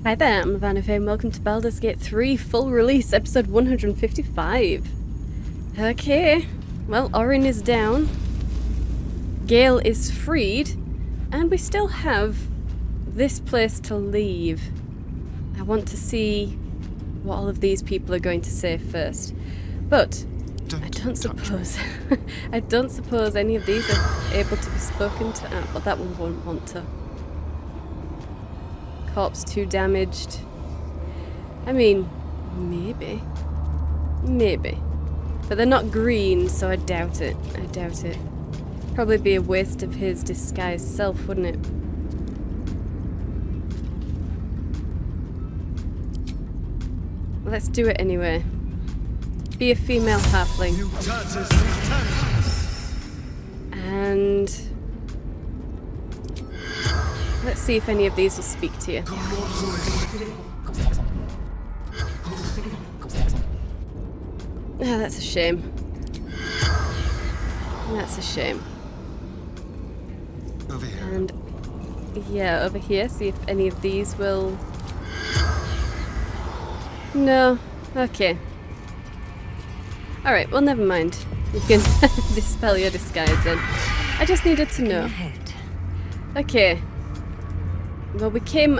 Hi there, I'm Vanna and welcome to Baldur's Gate 3 full release, episode 155. Okay, well, Orin is down, Gale is freed, and we still have this place to leave. I want to see what all of these people are going to say first, but I don't suppose I don't suppose any of these are able to be spoken to. But that one won't want to. Corpse too damaged. I mean, maybe. But they're not green, so I doubt it. Probably be a waste of his disguised self, wouldn't it? Let's do it anyway. Be a female halfling. And let's see if any of these will speak to you. Ah, that's a shame. That's a shame. Over here. And yeah, over here, see if any of these will... No. Okay. Alright, well never mind. You can dispel your disguise then. I just needed to know. Okay. Well, we came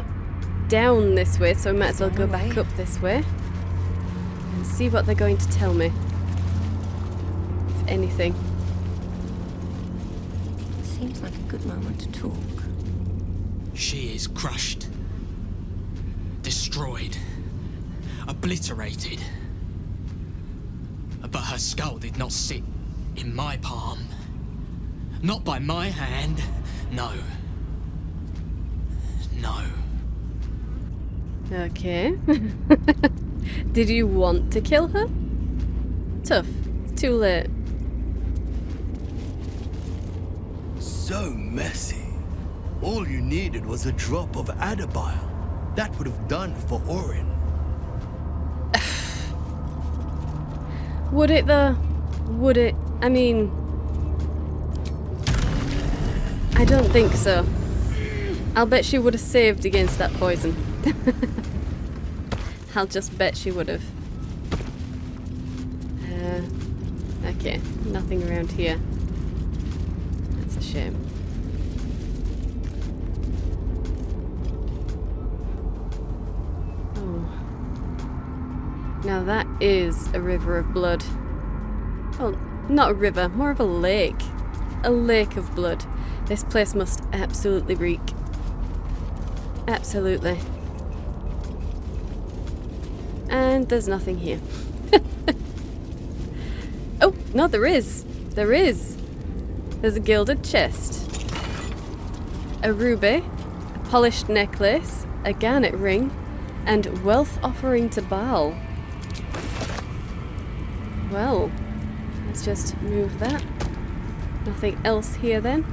down this way, so we might as well go back up this way. And see what they're going to tell me. If anything. Seems like a good moment to talk. She is crushed. Destroyed. Obliterated. But her skull did not sit in my palm. Not by my hand. No. No. Okay. Did you want to kill her? Tough. It's too late. So messy. All you needed was a drop of adder bile. That would have done for Orin. Would it though? Would it? I mean... I don't think so. I'll bet she would have saved against that poison. I'll just bet she would have. Okay, nothing around here. That's a shame. Oh. Now that is a river of blood. Well, not a river, more of a lake. A lake of blood. This place must absolutely reek. Absolutely. And there's nothing here. Oh, no, there is. There is. There's a gilded chest. A ruby. A polished necklace. A garnet ring. And wealth offering to Baal. Well, let's just move that. Nothing else here then?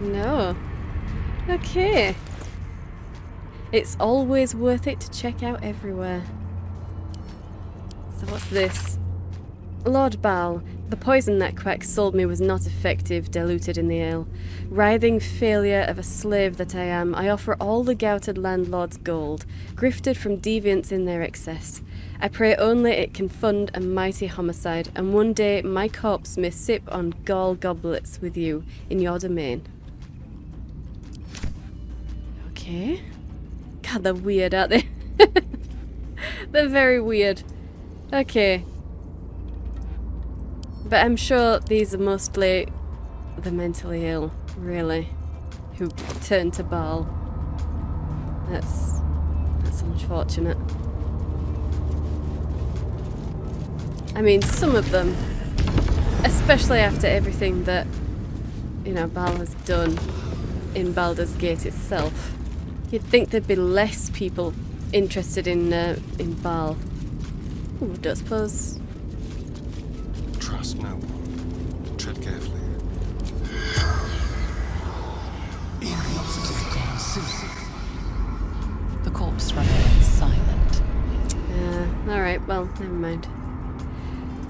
No. Okay. It's always worth it to check out everywhere. So what's this? Lord Baal, the poison that quack sold me was not effective, diluted in the ale. Writhing failure of a slave that I am, I offer all the gouted landlords gold, grifted from deviants in their excess. I pray only it can fund a mighty homicide, and one day my corpse may sip on gall goblets with you in your domain. Okay. God, they're weird, aren't they? They're very weird. Okay. But I'm sure these are mostly the mentally ill, really, who turn to Baal. That's unfortunate. I mean, some of them, especially after everything that, you know, Baal has done in Baldur's Gate itself, you'd think there'd be less people interested in Baal. Ooh, don't suppose. Trust no one. Tread carefully. The corpse remains silent. Alright, well, never mind.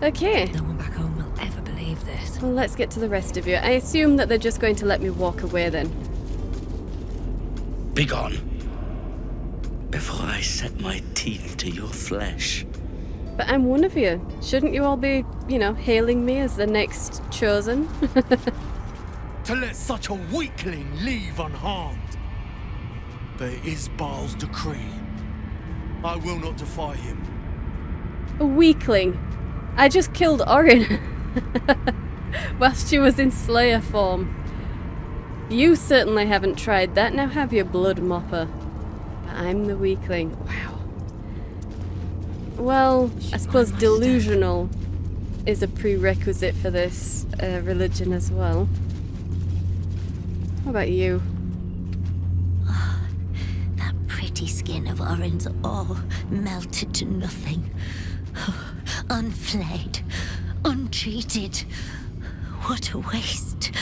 Okay. No one back home will ever believe this. Well, let's get to the rest of you. I assume that they're just going to let me walk away then. Begone! Before I set my teeth to your flesh. But I'm one of you. Shouldn't you all be, hailing me as the next chosen? To let such a weakling leave unharmed. But it is Baal's decree. I will not defy him. A weakling. I just killed Orin whilst she was in Slayer form. You certainly haven't tried that, now have you, Blood Mopper? I'm the weakling. Wow. Well, I suppose delusional is a prerequisite for this religion as well. What about you? That pretty skin of Orin's all melted to nothing. Unflayed, untreated. What a waste.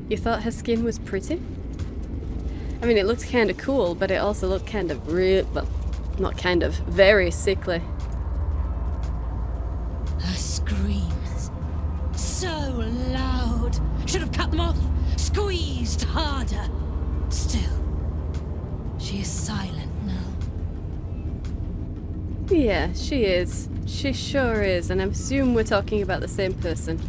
You thought her skin was pretty? I mean, it looked kind of cool, but it also looked kind of very sickly. Her screams. So loud. Should have cut them off. Squeezed harder. Still, she is silent now. Yeah, she is. She sure is, and I assume we're talking about the same person.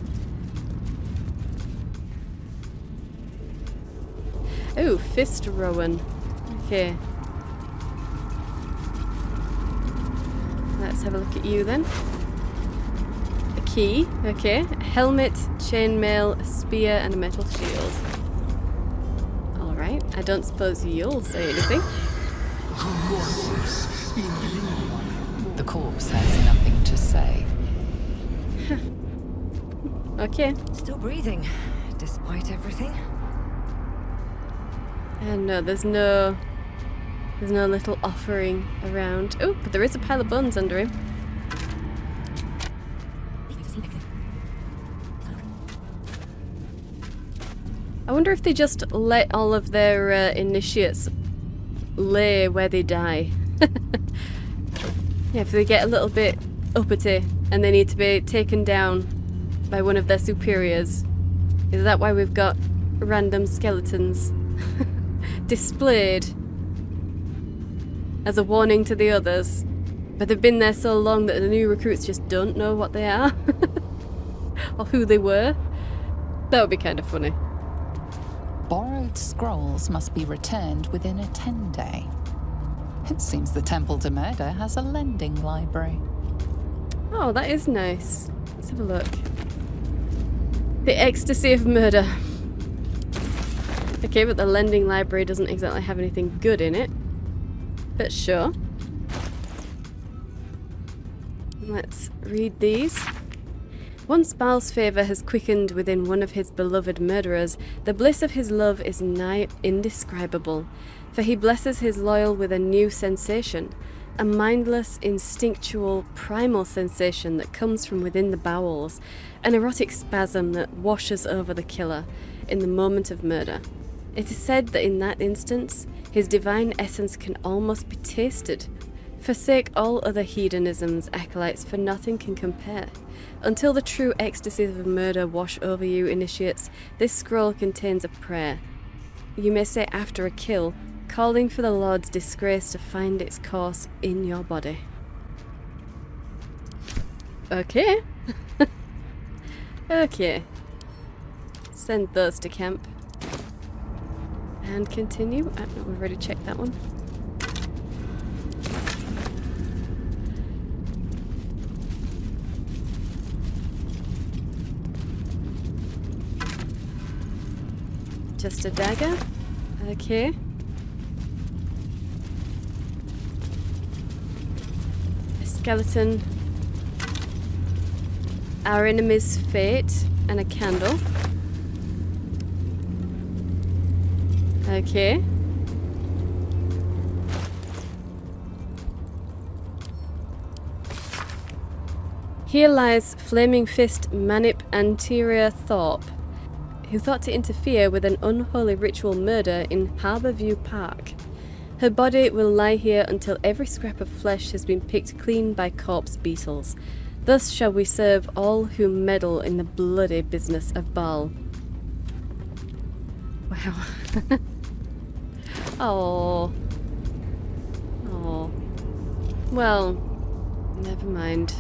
Oh, fist rowan. Okay. Let's have a look at you then. A key, okay. A helmet, chainmail, a spear, and a metal shield. Alright, I don't suppose you'll say anything. The corpse has nothing to say. Okay. Still breathing, despite everything. And no, there's no little offering around. Oh, but there is a pile of bones under him. I wonder if they just let all of their initiates lay where they die. Yeah, if they get a little bit uppity and they need to be taken down by one of their superiors. Is that why we've got random skeletons displayed as a warning to the others? But they've been there so long that the new recruits just don't know what they are or who they were. That would be kind of funny. Borrowed scrolls must be returned within a 10-day. It seems the Temple to Murder has a lending library. Oh, that is nice. Let's have a look. The Ecstasy of Murder. Okay, but the lending library doesn't exactly have anything good in it. But sure. Let's read these. Once Baal's favour has quickened within one of his beloved murderers, the bliss of his love is nigh indescribable, for he blesses his loyal with a new sensation, a mindless, instinctual, primal sensation that comes from within the bowels, an erotic spasm that washes over the killer in the moment of murder. It is said that in that instance, his divine essence can almost be tasted. Forsake all other hedonisms, acolytes, for nothing can compare. Until the true ecstasies of murder wash over you, initiates, this scroll contains a prayer. You may say after a kill, calling for the Lord's disgrace to find its course in your body. Okay. Okay. Send those to camp. And continue. No, we've already checked that one. Just a dagger. Okay. A skeleton. Our enemy's fate. And a candle. Okay. Here lies Flaming Fist Manip Anterior Thorpe, who thought to interfere with an unholy ritual murder in Harbour View Park. Her body will lie here until every scrap of flesh has been picked clean by corpse beetles. Thus shall we serve all who meddle in the bloody business of Baal. Wow. Oh. Oh. Well, never mind.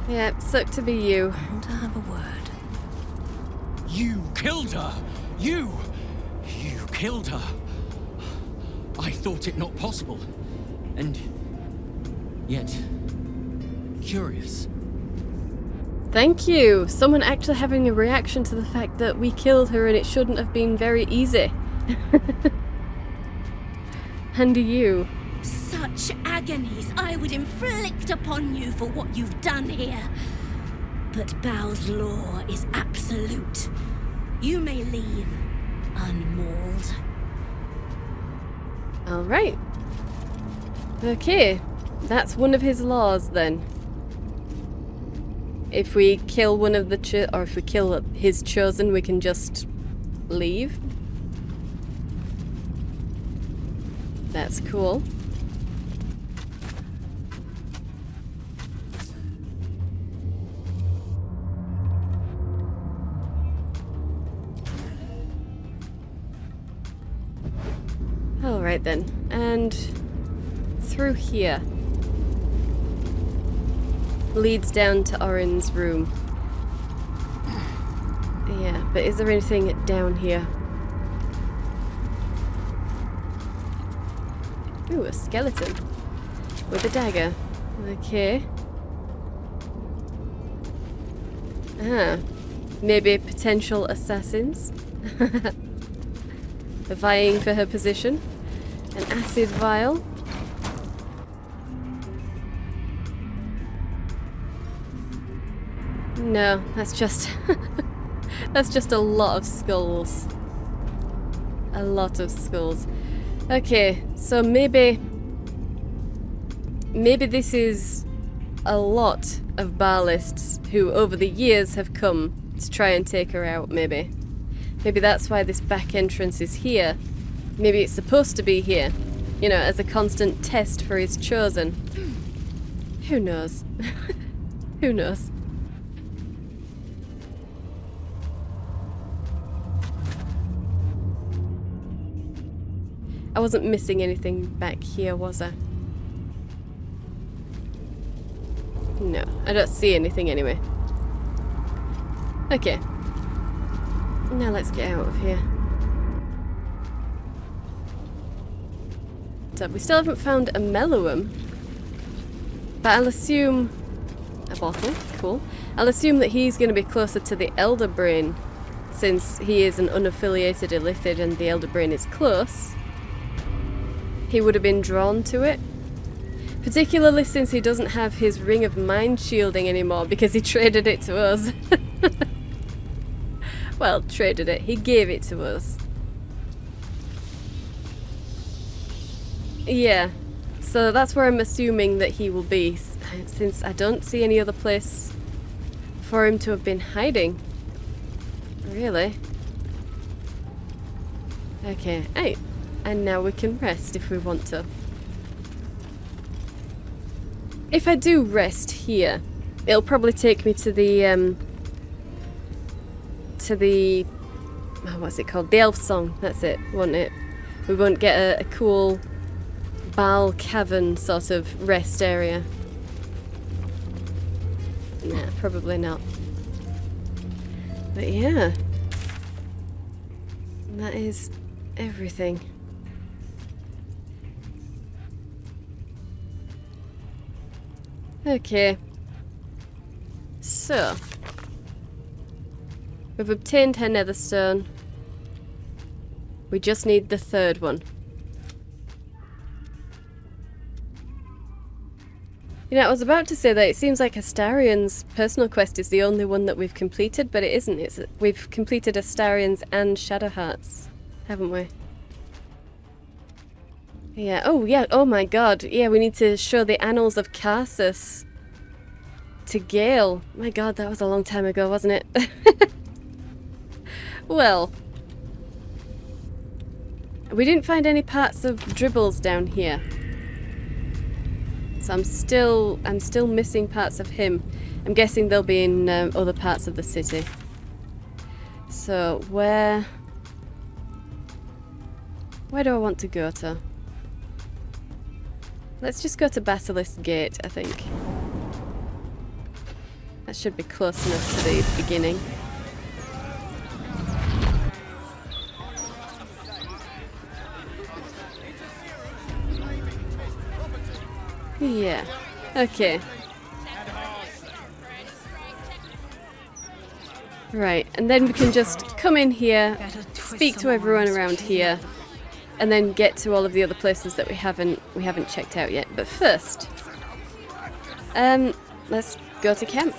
Yeah, sucked to be you. I want to have a word. You killed her! You killed her! I thought it not possible. And yet, curious. Thank you! Someone actually having a reaction to the fact that we killed her and it shouldn't have been very easy. And you. Such agonies I would inflict upon you for what you've done here. But Bow's law is absolute. You may leave unmauled. Alright. Okay. That's one of his laws then. If we kill one of the or if we kill his chosen, we can just leave. That's cool. Alright then, and through here. Leads down to Orin's room. Yeah, but is there anything down here? Ooh, a skeleton. With a dagger. Okay. Ah, maybe potential assassins? Vying for her position. An acid vial. No, that's just that's just a lot of skulls. A lot of skulls. Okay, so maybe this is a lot of Baalists who over the years have come to try and take her out, maybe. Maybe that's why this back entrance is here. Maybe it's supposed to be here, you know, as a constant test for his chosen. Who knows? Who knows? I wasn't missing anything back here, was I? No, I don't see anything anyway. Okay. Now let's get out of here. So we still haven't found a mellowum. But I'll assume... a bottle, cool. I'll assume that he's going to be closer to the Elder Brain, since he is an unaffiliated Illithid and the Elder Brain is close. He would have been drawn to it. Particularly since he doesn't have his Ring of Mind shielding anymore because he traded it to us. Well, traded it. He gave it to us. Yeah. So that's where I'm assuming that he will be, since I don't see any other place for him to have been hiding. Really? Okay, hey. And now we can rest if we want to. If I do rest here, it'll probably take me to the oh, what's it called? The Elf Song. That's it, won't it? We won't get a cool Baal cavern sort of rest area. Nah, probably not. But yeah, that is everything. Okay. So, we've obtained her netherstone. We just need the third one. You know, I was about to say that it seems like Astarion's personal quest is the only one that we've completed, but it isn't. We've completed Astarion's and Shadowheart's, haven't we? Yeah, oh my god. Yeah, we need to show the annals of Karsus to Gale. My god, that was a long time ago, wasn't it? Well, we didn't find any parts of Dribbles down here. So I'm still missing parts of him. I'm guessing they'll be in other parts of the city. So where do I want to go to? Let's just go to Basilisk Gate, I think. That should be close enough to the beginning. Yeah. Okay. Right, and then we can just come in here, speak to everyone around here, and then get to all of the other places that we haven't checked out yet. But first, let's go to camp.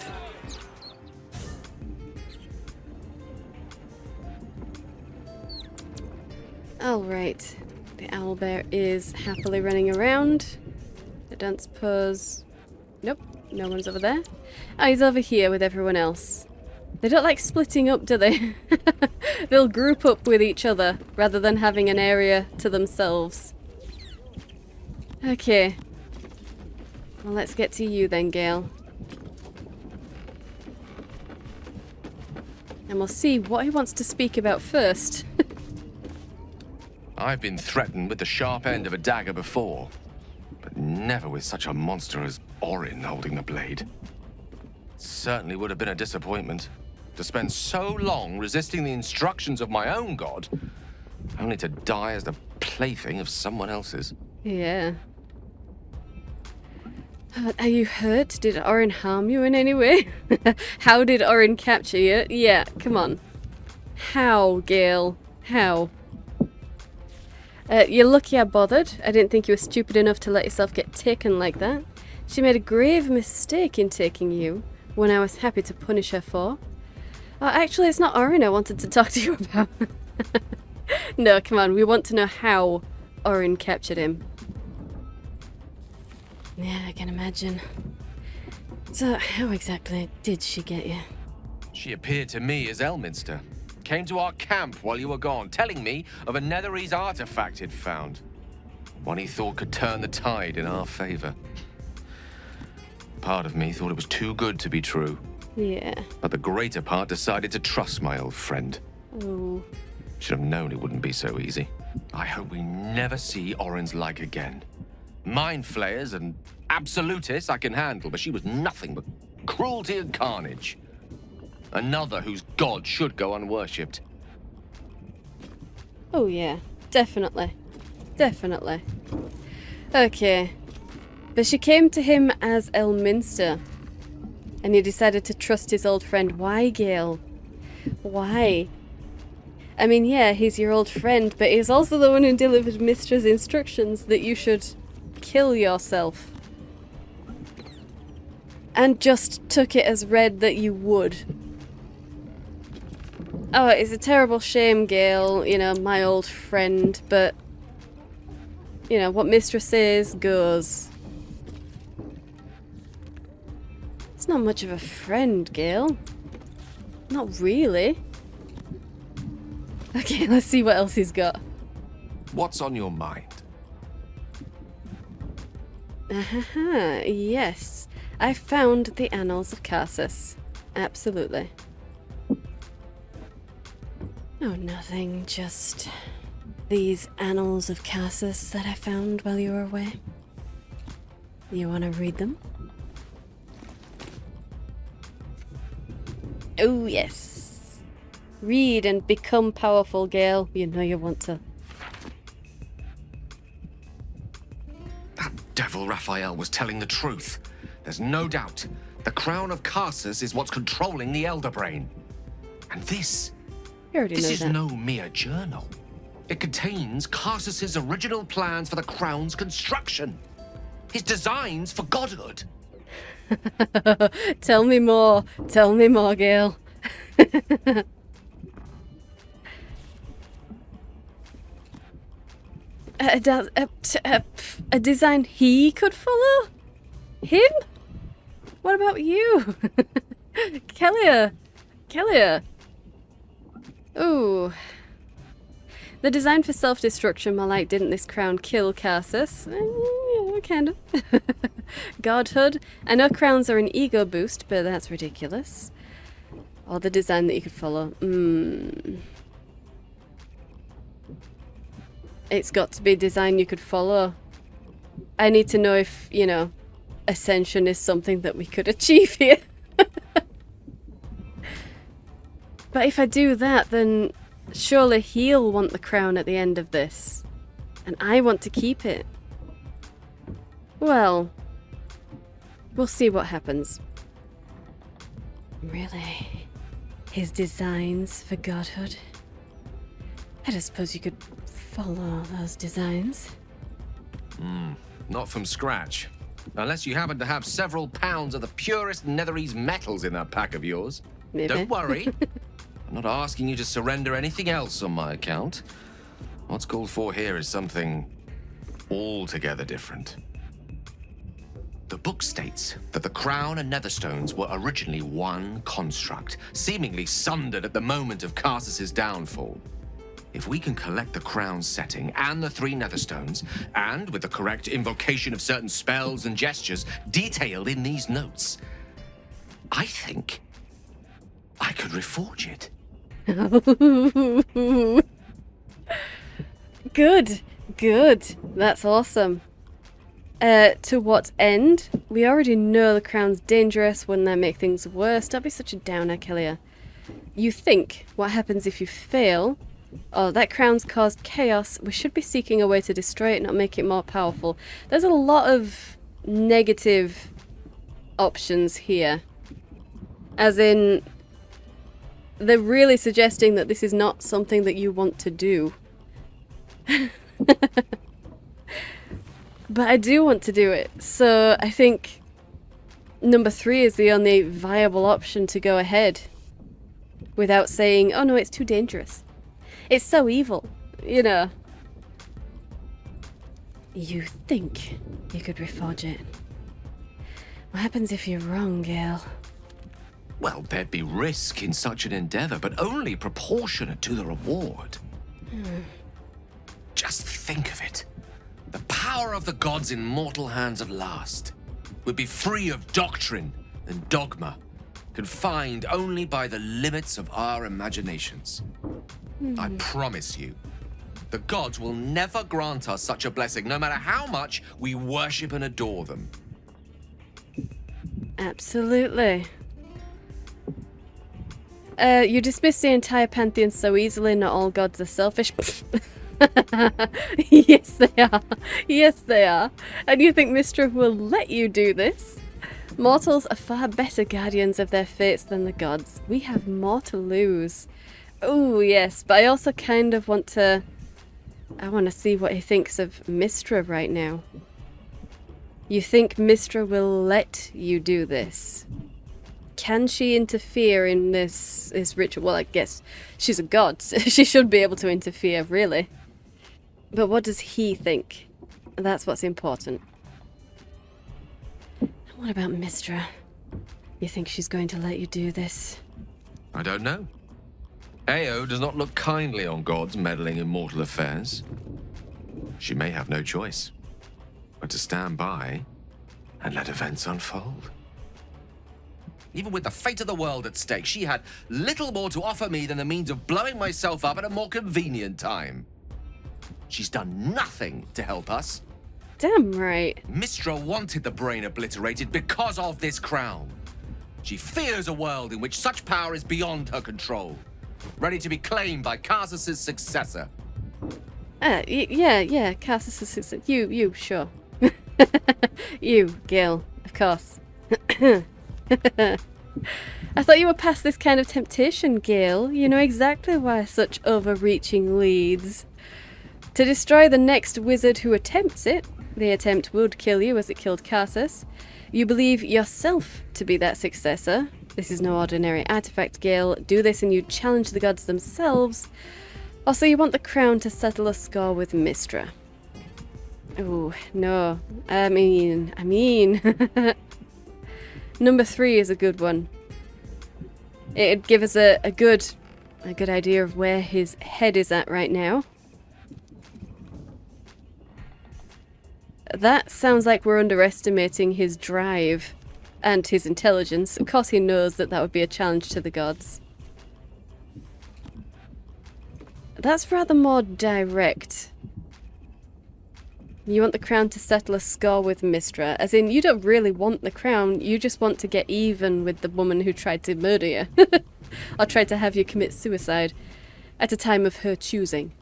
Alright, the owlbear is happily running around. I don't suppose... Nope, no one's over there. Oh, he's over here with everyone else. They don't like splitting up, do they? They'll group up with each other rather than having an area to themselves. Okay. Well, let's get to you then, Gale. And we'll see what he wants to speak about first. I've been threatened with the sharp end of a dagger before, but never with such a monster as Orin holding the blade. Certainly would have been a disappointment to spend so long resisting the instructions of my own god, only to die as the plaything of someone else's. Yeah. Are you hurt? Did Orin harm you in any way? How did Orin capture you? Yeah, come on. How, Gale? How? You're lucky I bothered. I didn't think you were stupid enough to let yourself get taken like that. She made a grave mistake in taking you, one I was happy to punish her for. Oh, actually, it's not Orin I wanted to talk to you about. No, come on, we want to know how Orin captured him. Yeah, I can imagine. So, how exactly did she get you? She appeared to me as Elminster. Came to our camp while you were gone, telling me of a Netherese artifact he'd found. One he thought could turn the tide in our favor. Part of me thought it was too good to be true. Yeah. But the greater part decided to trust my old friend. Oh. Should have known it wouldn't be so easy. I hope we never see Orin's like again. Mind flayers and absolutists I can handle, but she was nothing but cruelty and carnage. Another whose god should go unworshipped. Oh yeah, definitely. Definitely. Okay. But she came to him as Elminster. And he decided to trust his old friend. Why, Gale? Why? I mean, yeah, he's your old friend, but he's also the one who delivered Mystra's instructions that you should kill yourself. And just took it as read that you would. Oh, it's a terrible shame, Gale, you know, my old friend, but, you know, what Mystra says goes. It's not much of a friend, Gale. Not really. Okay, let's see what else he's got. What's on your mind? Yes. I found the Annals of Karsus. Absolutely. Oh, nothing. Just these Annals of Karsus that I found while you were away. You want to read them? Oh, yes. Read and become powerful, Gale. You know you want to. That devil Raphael was telling the truth. There's no doubt. The crown of Karsus is what's controlling the Elder Brain. And this is no mere journal. It contains Karsus's original plans for the crown's construction. His designs for godhood. Tell me more. Tell me more, Gale. A design he could follow? Him? What about you? Kellia. Ooh. The design for self-destruction, more like, didn't this crown kill Karsus? Yeah, kind of. Godhood. I know crowns are an ego boost, but that's ridiculous. Or the design that you could follow. It's got to be design you could follow. I need to know if, you know, ascension is something that we could achieve here. But if I do that, then surely he'll want the crown at the end of this. And I want to keep it. Well, we'll see what happens. Really? His designs for godhood? I don't suppose you could follow those designs. Not from scratch. Unless you happen to have several pounds of the purest Netherese metals in that pack of yours. Maybe. Don't worry. I'm not asking you to surrender anything else on my account. What's called for here is something altogether different. The book states that the crown and netherstones were originally one construct, seemingly sundered at the moment of Karsus's downfall. If we can collect the crown's setting and the 3 netherstones, and with the correct invocation of certain spells and gestures detailed in these notes, I think I could reforge it. Good. That's awesome. To what end? We already know the crown's dangerous. Wouldn't that make things worse? Don't be such a downer, Kellia. You think, what happens if you fail? Oh, that crown's caused chaos. We should be seeking a way to destroy it, not make it more powerful. There's a lot of negative options here. As in, they're really suggesting that this is not something that you want to do. But I do want to do it, so I think number 3 is the only viable option to go ahead without saying, oh no, it's too dangerous. It's so evil, you know. You think you could reforge it. What happens if you're wrong, Gale? Well, there'd be risk in such an endeavor, but only proportionate to the reward. Just think of it. The power of the gods in mortal hands at last would be free of doctrine and dogma, confined only by the limits of our imaginations. I promise you, the gods will never grant us such a blessing, no matter how much we worship and adore them. Absolutely. You dismiss the entire pantheon so easily. Not all gods are selfish. Yes, they are. Yes, they are. And you think Mystra will let you do this? Mortals are far better guardians of their fates than the gods. We have more to lose. Oh, yes, but I also kind of want to... I want to see what he thinks of Mystra right now. You think Mystra will let you do this? Can she interfere in this ritual? Well, I guess she's a god. So she should be able to interfere, really. But what does he think? That's what's important. What about Mystra? You think she's going to let you do this? I don't know. Ao does not look kindly on gods meddling in mortal affairs. She may have no choice but to stand by and let events unfold. Even with the fate of the world at stake, she had little more to offer me than the means of blowing myself up at a more convenient time. She's done nothing to help us. Damn right. Mystra wanted the brain obliterated because of this crown. She fears a world in which such power is beyond her control, ready to be claimed by Karsus's successor. Yeah, Karsus's successor. You, sure. You, Gil, of course. I thought you were past this kind of temptation, Gale. You know exactly why such overreaching leads. To destroy the next wizard who attempts it, the attempt would kill you as it killed Karsus. You believe yourself to be that successor. This is no ordinary artifact, Gale. Do this and you challenge the gods themselves. Also, you want the crown to settle a score with Mystra. Oh, no. I mean... Number 3 is a good one. It'd give us a good idea of where his head is at right now. That sounds like we're underestimating his drive and his intelligence. Of course he knows that that would be a challenge to the gods. That's rather more direct. You want the crown to settle a score with Mystra. As in, you don't really want the crown, you just want to get even with the woman who tried to murder you. Or tried to have you commit suicide at a time of her choosing,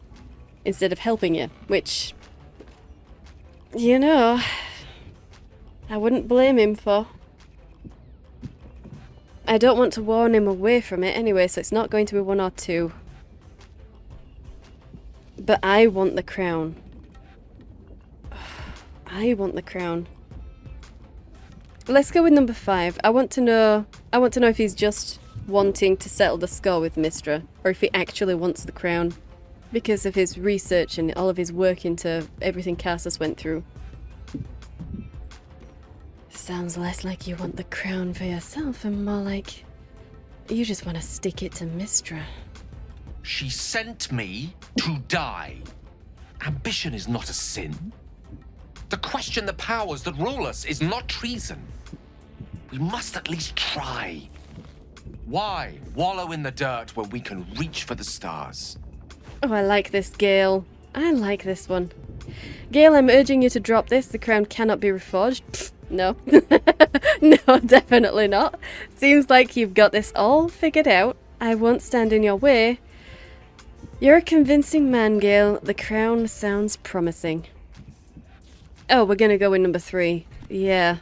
instead of helping you, which, you know, I wouldn't blame him for. I don't want to warn him away from it anyway, so it's not going to be 1 or 2. But I want the crown. I want the crown. Let's go with number 5. I want to know if he's just wanting to settle the score with Mystra, or if he actually wants the crown because of his research and all of his work into everything Cassus went through. Sounds less like you want the crown for yourself and more like you just want to stick it to Mystra. She sent me to die. Ambition is not a sin. To question the powers that rule us is not treason. We must at least try. Why wallow in the dirt when we can reach for the stars? Oh, I like this, Gale. I like this one. Gale, I'm urging you to drop this. The crown cannot be reforged. Pfft, no. No, definitely not. Seems like you've got this all figured out. I won't stand in your way. You're a convincing man, Gale. The crown sounds promising. Oh, we're gonna go with number 3. Yeah.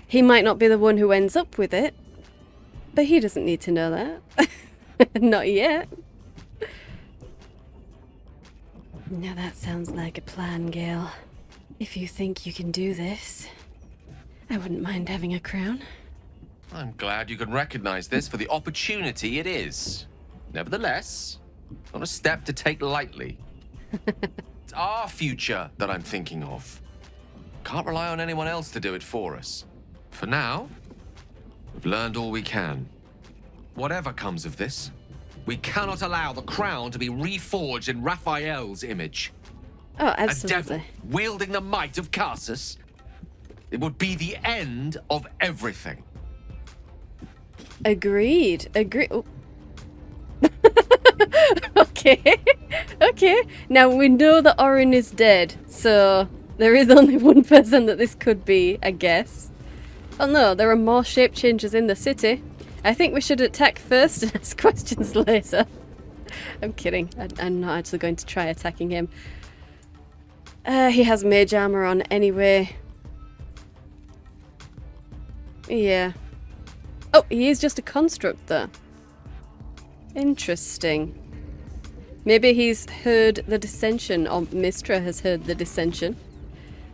He might not be the one who ends up with it, but he doesn't need to know that. Not yet. Now that sounds like a plan, Gale. If you think you can do this, I wouldn't mind having a crown. I'm glad you can recognize this for the opportunity it is. Nevertheless, not a step to take lightly. It's our future that I'm thinking of. Can't rely on anyone else to do it for us. For now, we've learned all we can. Whatever comes of this, we cannot allow the crown to be reforged in Raphael's image. Oh, absolutely. A devil wielding the might of Cassus. It would be the end of everything. Agreed. Oh. Okay. Okay. Now we know that Orin is dead, so there is only one person that this could be, I guess. Oh no, there are more shape changes in the city. I think we should attack first and ask questions later. I'm kidding. I'm not actually going to try attacking him. He has mage armor on anyway. Yeah. Oh, he is just a construct though. Interesting. Maybe he's heard the dissension, or Mystra has heard the dissension.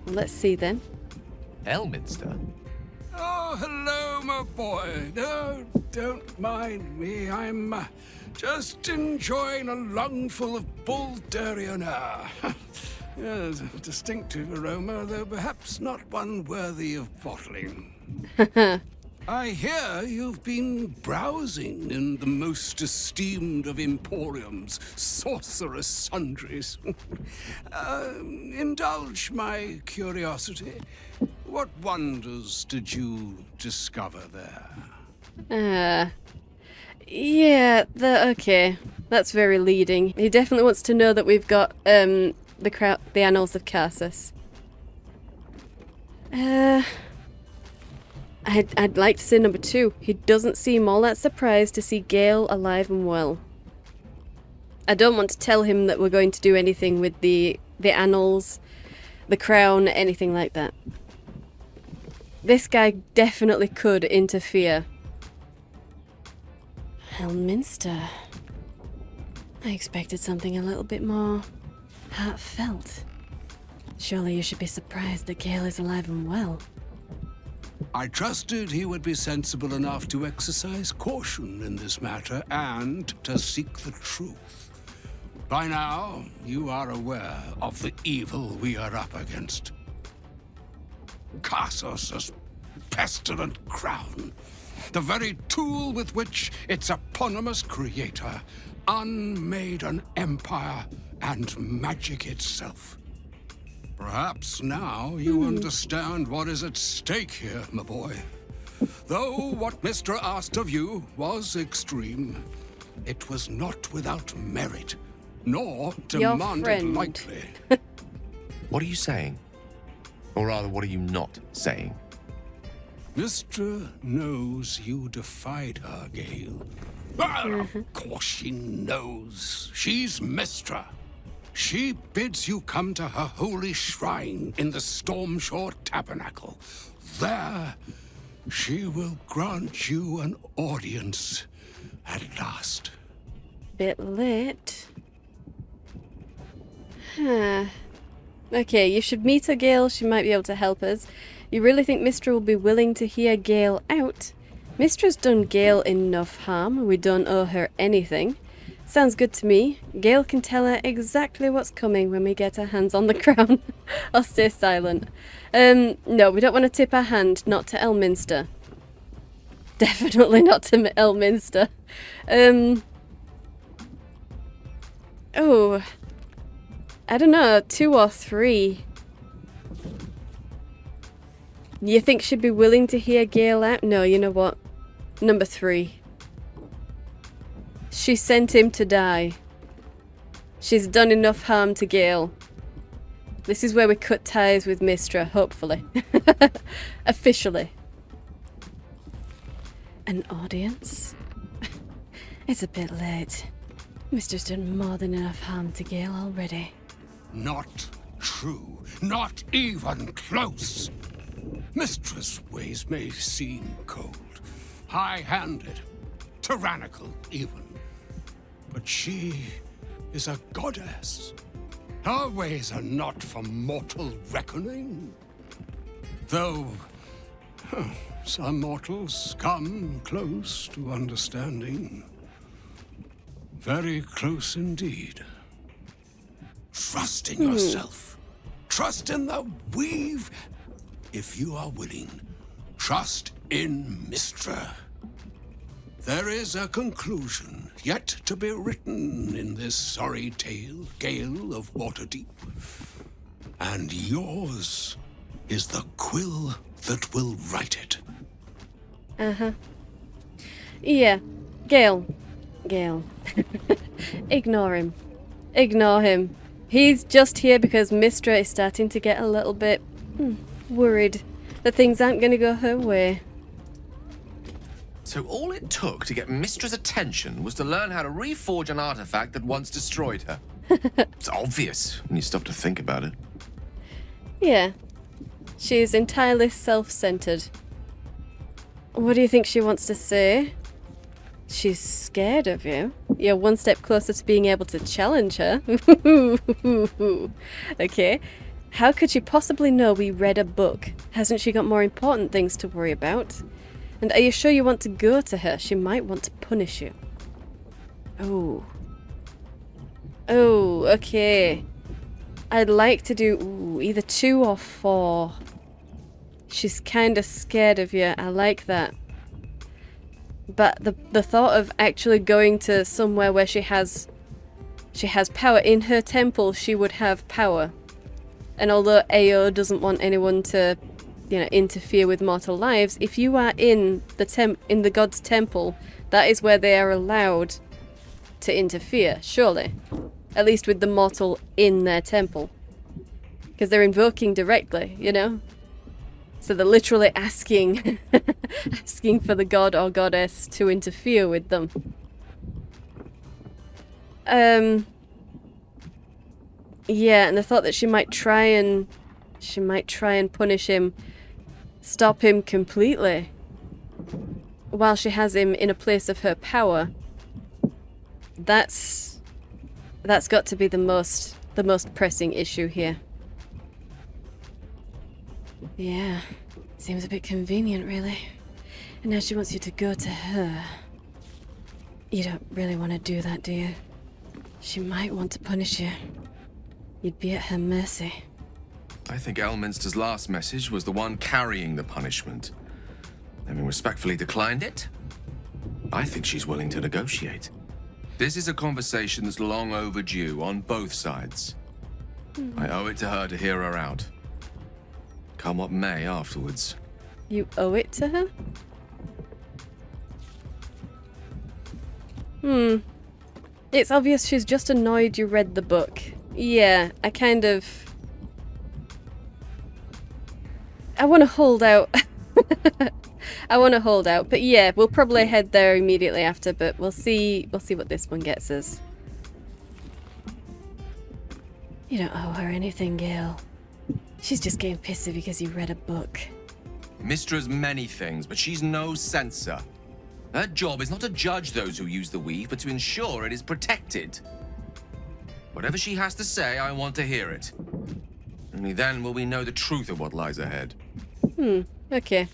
Well, let's see then. Elminster? Oh, hello, my boy. No, don't mind me. I'm just enjoying a lungful of Baldurian air. Yes, a distinctive aroma, though perhaps not one worthy of bottling. I hear you've been browsing in the most esteemed of emporiums, sorcerous sundries. Indulge my curiosity. What wonders did you discover there? Yeah, okay. That's very leading. He definitely wants to know that we've got the Annals of Cassus. I'd like to say number 2. He doesn't seem all that surprised to see Gale alive and well. I don't want to tell him that we're going to do anything with the Annals, the crown, anything like that. This guy definitely could interfere. Elminster. I expected something a little bit more heartfelt. Surely you should be surprised that Gale is alive and well. I trusted he would be sensible enough to exercise caution in this matter and to seek the truth. By now, you are aware of the evil we are up against. Cassus' pestilent crown, the very tool with which its eponymous creator unmade an empire and magic itself. Perhaps now you understand what is at stake here, my boy. Though what Mystra asked of you was extreme, it was not without merit, nor demanded lightly. What are you saying? Or rather, what are you not saying? Mystra knows you defied her, Gale. Of course she knows. She's Mystra. She bids you come to her holy shrine in the Stormshore Tabernacle. There, she will grant you an audience at last. Bit late. Huh. Okay, you should meet her, Gale. She might be able to help us. You really think Mystra will be willing to hear Gale out? Mystra's done Gale enough harm. We don't owe her anything. Sounds good to me. Gale can tell her exactly what's coming when we get our hands on the crown. I'll stay silent. No, we don't want to tip our hand. Not to Elminster. Definitely not to Elminster. Oh. I don't know. 2 or 3. You think she'd be willing to hear Gale out? No, you know what? Number 3. She sent him to die. She's done enough harm to Gale. This is where we cut ties with Mystra, hopefully. Officially. An audience? It's a bit late. Mystra's done more than enough harm to Gale already. Not true. Not even close. Mystra's ways may seem cold, high-handed, tyrannical even. But she is a goddess. Her ways are not for mortal reckoning. Though some mortals come close to understanding. Very close indeed. Trust in yourself. Trust in the weave. If you are willing, trust in Mystra. There is a conclusion yet to be written in this sorry tale, Gale of Waterdeep. And yours is the quill that will write it. Uh-huh. Yeah. Gale. Ignore him. Ignore him. He's just here because Mystra is starting to get a little bit worried that things aren't going to go her way. So all it took to get Mystra's attention was to learn how to reforge an artifact that once destroyed her. It's obvious when you stop to think about it. Yeah. She is entirely self-centered. What do you think she wants to say? She's scared of you. You're one step closer to being able to challenge her. Okay. How could she possibly know we read a book? Hasn't she got more important things to worry about? And are you sure you want to go to her? She might want to punish you. Oh. Oh, okay. I'd like to do either 2 or 4. She's kind of scared of you. I like that. But the thought of actually going to somewhere where she has power in her temple, she would have power. And although AO doesn't want anyone to, interfere with mortal lives, if you are in the god's temple, that is where they are allowed to interfere, surely. At least with the mortal in their temple. Because they're invoking directly, So they're literally asking for the god or goddess to interfere with them. Yeah, and the thought that she might try and punish him, stop him completely, while she has him in a place of her power. That's got to be the most pressing issue here. Yeah, seems a bit convenient, really. And now she wants you to go to her. You don't really want to do that, do you? She might want to punish you. You'd be at her mercy. I think Elminster's last message was the one carrying the punishment. Having respectfully declined it, I think she's willing to negotiate. This is a conversation that's long overdue on both sides. I owe it to her to hear her out. Come what may afterwards. You owe it to her? It's obvious she's just annoyed you read the book. Yeah, I want to hold out. I want to hold out, but yeah, we'll probably head there immediately after, but we'll see what this one gets us. You don't owe her anything, Gale. She's just getting pissy because you read a book. Mystra's many things, but she's no censor. Her job is not to judge those who use the weave, but to ensure it is protected. Whatever she has to say, I want to hear it. Only then will we know the truth of what lies ahead. Okay.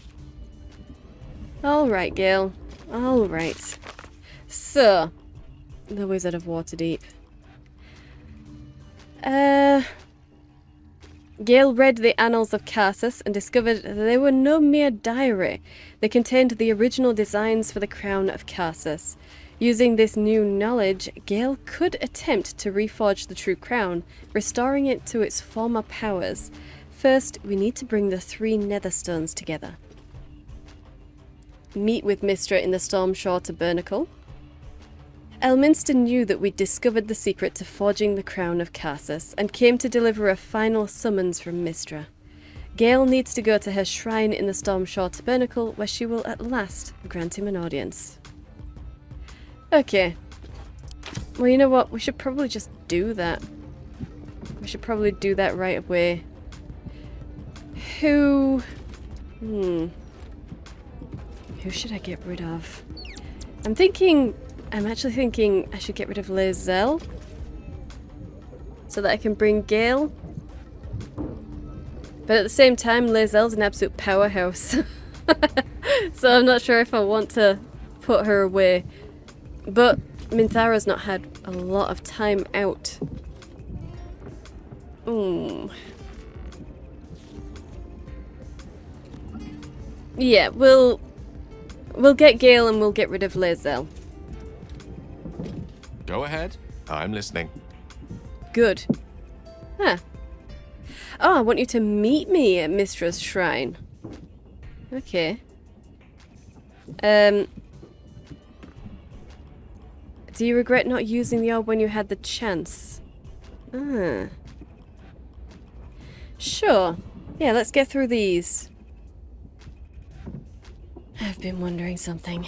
Alright, Gale. Alright. So, the Wizard of Waterdeep. Gale read the Annals of Karsus and discovered that they were no mere diary. They contained the original designs for the crown of Karsus. Using this new knowledge, Gale could attempt to reforge the true crown, restoring it to its former powers. First, we need to bring the 3 netherstones together. Meet with Mystra in the Stormshore Tabernacle. Elminster knew that we'd discovered the secret to forging the crown of Karsus and came to deliver a final summons from Mystra. Gale needs to go to her shrine in the Stormshore Tabernacle, where she will at last grant him an audience. Okay. Well, you know what? We should probably just do that. We should probably do that right away. Who should I get rid of? I'm actually thinking I should get rid of Lae'zel so that I can bring Gale. But at the same time, Lae'zel's an absolute powerhouse. So I'm not sure if I want to put her away. But Minthara's not had a lot of time out. Yeah, we'll get Gale and we'll get rid of Lae'zel. Go ahead. I'm listening. Good. Huh. Oh, I want you to meet me at Mystra's shrine. Okay. Do you regret not using the orb when you had the chance? Sure. Yeah, let's get through these. I've been wondering something.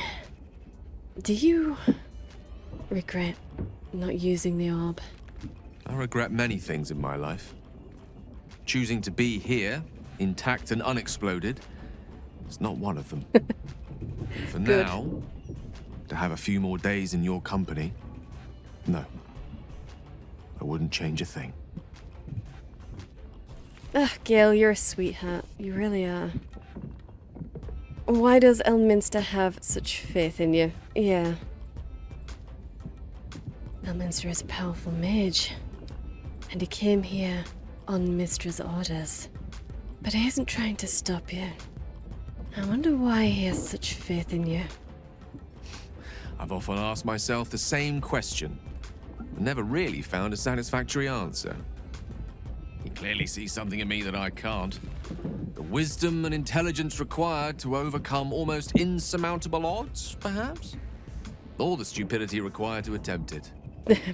Do you regret not using the orb? I regret many things in my life. Choosing to be here, intact and unexploded, is not one of them. For Good. now, to have a few more days in your company, no. I wouldn't change a thing. Ugh, Gale, you're a sweetheart. You really are. Why does Elminster have such faith in you? Yeah. Elminster is a powerful mage. And he came here on Mystra's orders. But he isn't trying to stop you. I wonder why he has such faith in you. I've often asked myself the same question, but never really found a satisfactory answer. He clearly sees something in me that I can't. The wisdom and intelligence required to overcome almost insurmountable odds, perhaps? Or the stupidity required to attempt it.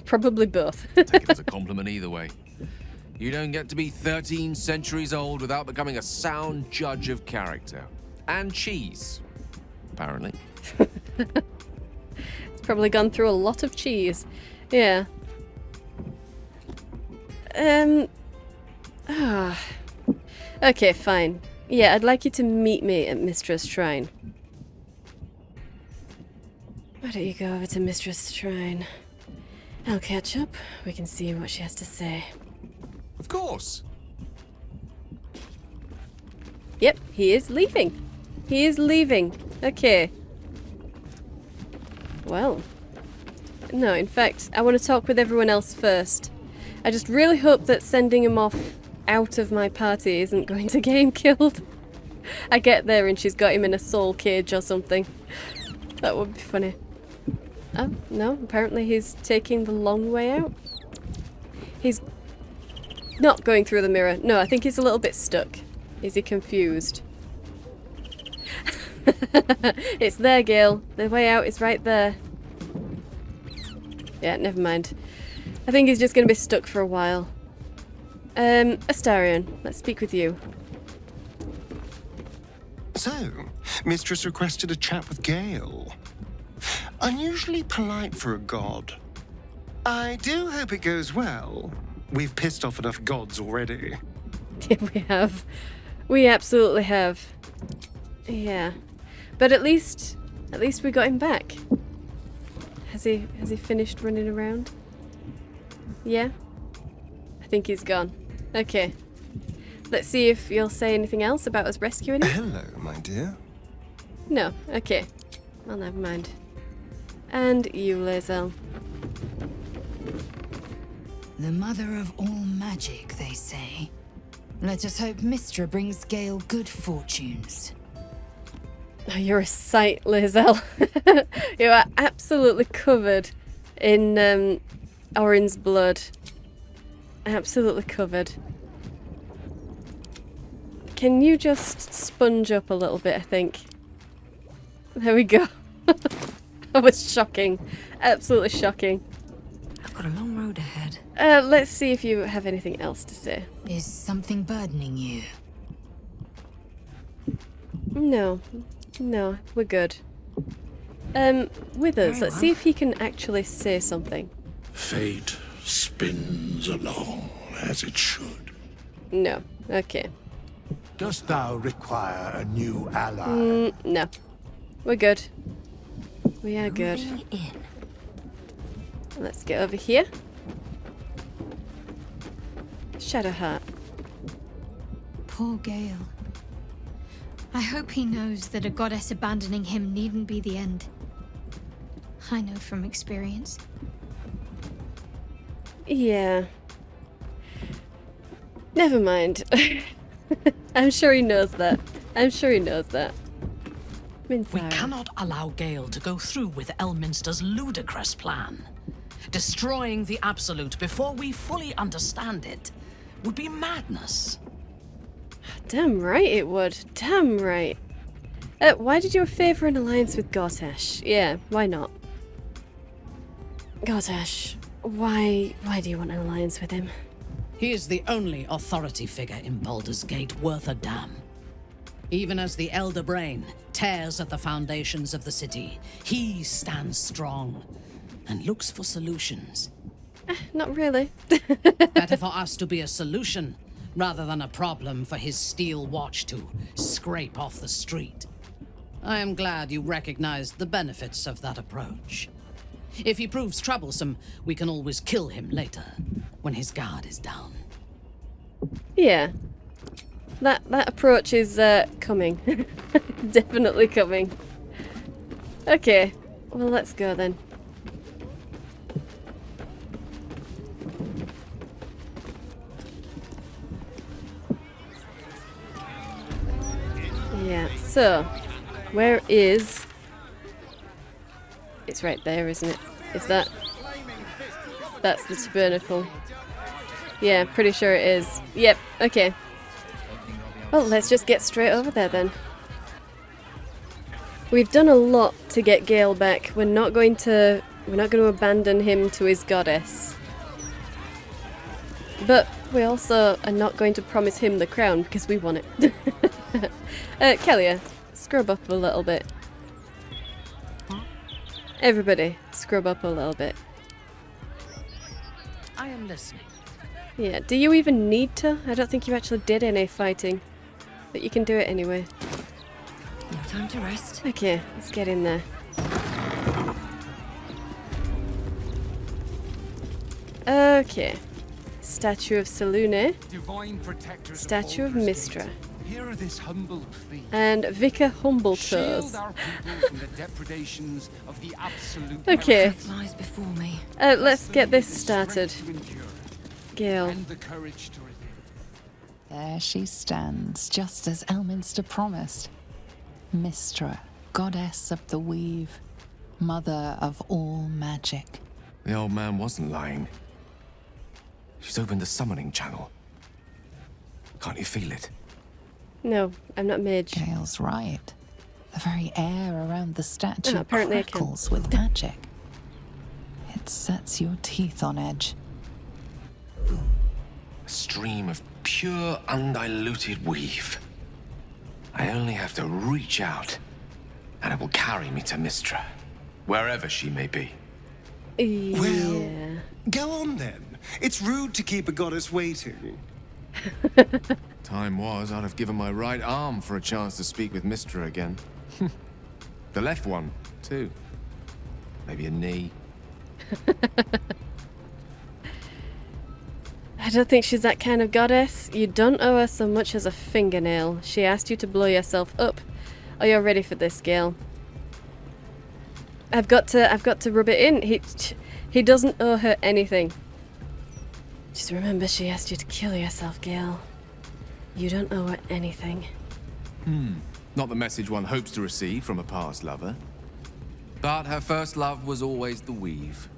Probably both. Take it as a compliment either way. You don't get to be 13 centuries old without becoming a sound judge of character. And cheese, apparently. It's probably gone through a lot of cheese. Yeah. Okay, fine. Yeah, I'd like you to meet me at Mystra's shrine. Why don't you go over to Mystra's shrine? I'll catch up. We can see what she has to say. Of course. Yep, he is leaving. He is leaving. Okay. Well. No, in fact, I want to talk with everyone else first. I just really hope that sending him off out of my party isn't going to get him killed. I get there and she's got him in a soul cage or something. That would be funny. Oh, no, apparently he's taking the long way out. He's not going through the mirror. No, I think he's a little bit stuck. Is he confused? It's there, Gale. The way out is right there. Yeah, never mind. I think he's just going to be stuck for a while. Astarion, let's speak with you. So, Mistress requested a chat with Gale. Unusually polite for a god. I do hope it goes well. We've pissed off enough gods already. Yeah, we have. We absolutely have. Yeah. But at least we got him back. Has he finished running around? Yeah? I think he's gone. Okay. Let's see if you'll say anything else about us rescuing him. Hello, my dear. No. Okay. Well, never mind. And you, Lae'zel. The mother of all magic, they say. Let us hope Mystra brings Gale good fortunes. Oh, you're a sight, Lae'zel. You are absolutely covered in Orin's blood. Absolutely covered. Can you just sponge up a little bit, I think? There we go. That was shocking. Absolutely shocking. I've got a long road ahead. Let's see if you have anything else to say. Is something burdening you? No. No, we're good. Withers, let's see if he can actually say something. Fate spins along as it should. No. Okay. Dost thou require a new ally? No. We're good. We are good. Moving in. Let's get over here. Shadowheart. Poor Gale. I hope he knows that a goddess abandoning him needn't be the end. I know from experience. Yeah. Never mind. I'm sure he knows that. I'm sure he knows that. We Minthara. cannot allow Gale to go through with Elminster's ludicrous plan. Destroying the Absolute before we fully understand it would be madness. Damn right it would. Damn right. Why did you favour an alliance with Gortash? Yeah, why not? Gortash, why do you want an alliance with him? He is the only authority figure in Baldur's Gate worth a damn. Even as the Elder Brain tears at the foundations of the city, he stands strong and looks for solutions. Not really. Better for us to be a solution rather than a problem for his steel watch to scrape off the street. I am glad you recognized the benefits of that approach. If he proves troublesome, we can always kill him later, when his guard is down. Yeah. That approach is coming. Definitely coming. Okay. Well, let's go then. Yeah, so where is... It's right there, isn't it? Is that... That's the tabernacle. Yeah, pretty sure it is. Yep, okay. Well, let's just get straight over there then. We've done a lot to get Gale back. We're not going to abandon him to his goddess. But we also are not going to promise him the crown because we want it. Kellia, scrub up a little bit. Everybody, scrub up a little bit. I am listening. Yeah, do you even need to? I don't think you actually did any fighting. But you can do it anyway. No time to rest. Okay, let's get in there. Okay. Statue of Selune. Statue of Mystra. Hear this humble plea. And Vicar Humbletoes. Shield our people from the depredations of the Absolute. Okay. Lies before me. Let's get this started. Gale. And the courage to resist. There she stands, just as Elminster promised. Mystra, goddess of the weave, mother of all magic. The old man wasn't lying. She's opened the summoning channel. Can't you feel it? No, I'm not mage. Gale's right. The very air around the statue apparently I can. crackles with magic. It sets your teeth on edge. A stream of pure, undiluted weave. I only have to reach out, and it will carry me to Mystra, wherever she may be. Yeah. Well, go on then. It's rude to keep a goddess waiting. Time was, I'd have given my right arm for a chance to speak with Mystra again. The left one, too. Maybe a knee. I don't think she's that kind of goddess. You don't owe her so much as a fingernail. She asked you to blow yourself up. Are you ready for this, Gale? I've got to rub it in. He doesn't owe her anything. Just remember, she asked you to kill yourself, Gale. You don't owe her anything. Not the message one hopes to receive from a past lover. But her first love was always the weave.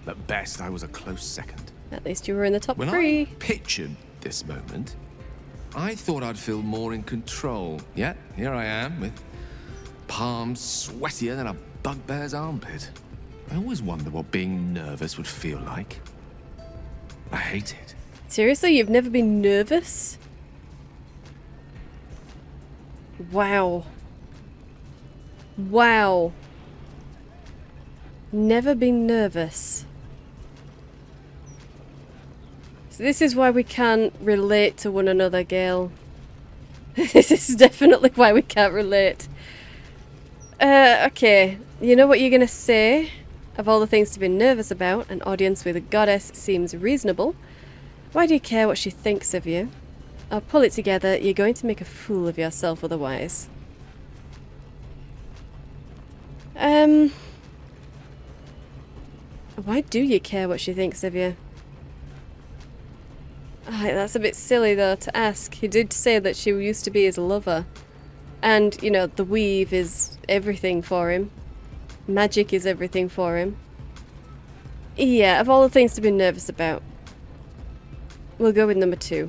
At best, I was a close second. At least you were in the top When three. I pictured this moment, I thought I'd feel more in control. Yet, here I am, with palms sweatier than a bugbear's armpit. I always wonder what being nervous would feel like. I hate it. Seriously, you've never been nervous? Wow. Wow. Never been nervous. So this is why we can't relate to one another, Gale. This is definitely why we can't relate. Okay. You know what you're gonna say? Of all the things to be nervous about, an audience with a goddess seems reasonable. Why do you care what she thinks of you? I'll pull it together, you're going to make a fool of yourself otherwise. Why do you care what she thinks of you? That's a bit silly though to ask. He did say that she used to be his lover. And, you know, the weave is everything for him. Magic is everything for him. Yeah, of all the things to be nervous about, we'll go with number 2.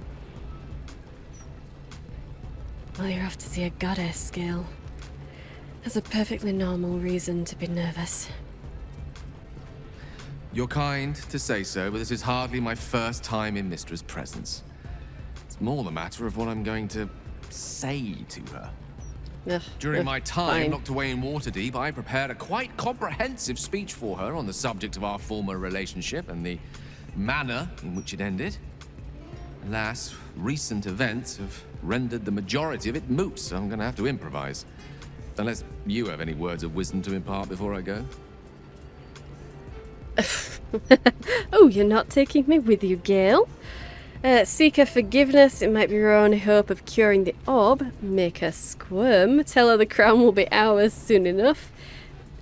Well, you're off to see a goddess, Gale. That's a perfectly normal reason to be nervous. You're kind to say so, but this is hardly my first time in Mystra's presence. It's more the matter of what I'm going to say to her. During my time locked away in Waterdeep, I prepared a quite comprehensive speech for her on the subject of our former relationship and the manner in which it ended. Alas, recent events have rendered the majority of it moot, so I'm going to have to improvise. Unless you have any words of wisdom to impart before I go. Oh, you're not taking me with you, Gale? Seek her forgiveness. It might be your only hope of curing the orb. Make her squirm. Tell her the crown will be ours soon enough.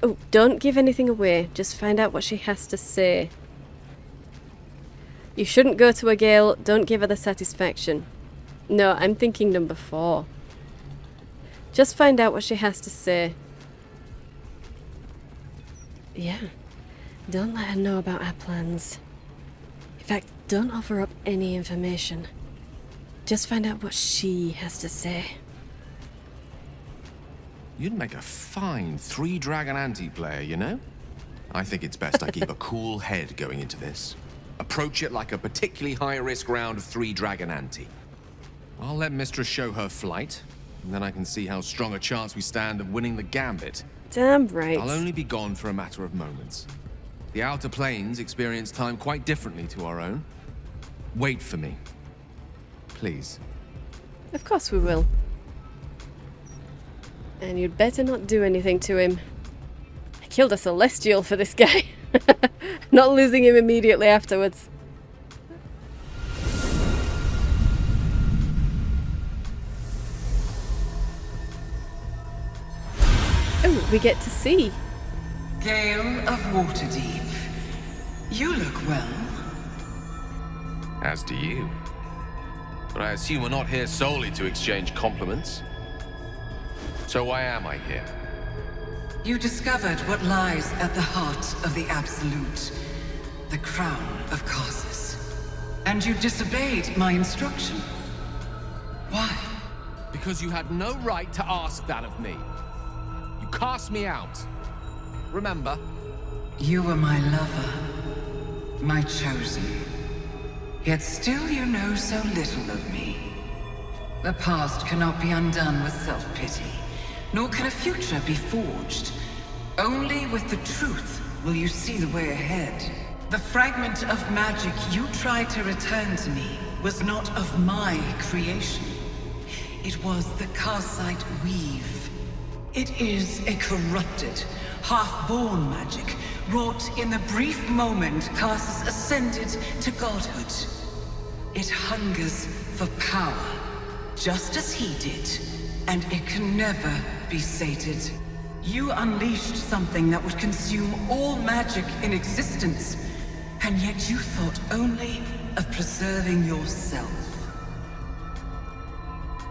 Oh, don't give anything away. Just find out what she has to say. You shouldn't go to a Gale. Don't give her the satisfaction. No, I'm thinking number 4. Just find out what she has to say. Yeah. Don't let her know about our plans. In fact, don't offer up any information. Just find out what she has to say. You'd make a fine 3-dragon anti-player, you know? I think it's best I keep a cool head going into this. Approach it like a particularly high-risk round of 3-dragon ante. I'll let Mystra show her flight, and then I can see how strong a chance we stand of winning the gambit. Damn right. I'll only be gone for a matter of moments. The Outer Planes experience time quite differently to our own. Wait for me. Please. Of course we will. And you'd better not do anything to him. I killed a Celestial for this guy. Not losing him immediately afterwards. Oh, we get to see. Gale of Waterdeep, you look well. As do you. But I assume we're not here solely to exchange compliments. So why am I here? You discovered what lies at the heart of the Absolute, the crown of Karsus. And you disobeyed my instruction. Because you had no right to ask that of me. You cast me out. Remember? You were my lover, my chosen. Yet still you know so little of me. The past cannot be undone with self-pity, nor can a future be forged. Only with the truth will you see the way ahead. The fragment of magic you tried to return to me was not of my creation. It was the Karsite weave. It is a corrupted, half-born magic, wrought in the brief moment Karsus ascended to godhood. It hungers for power, just as he did, and it can never be sated. You unleashed something that would consume all magic in existence, and yet you thought only of preserving yourself.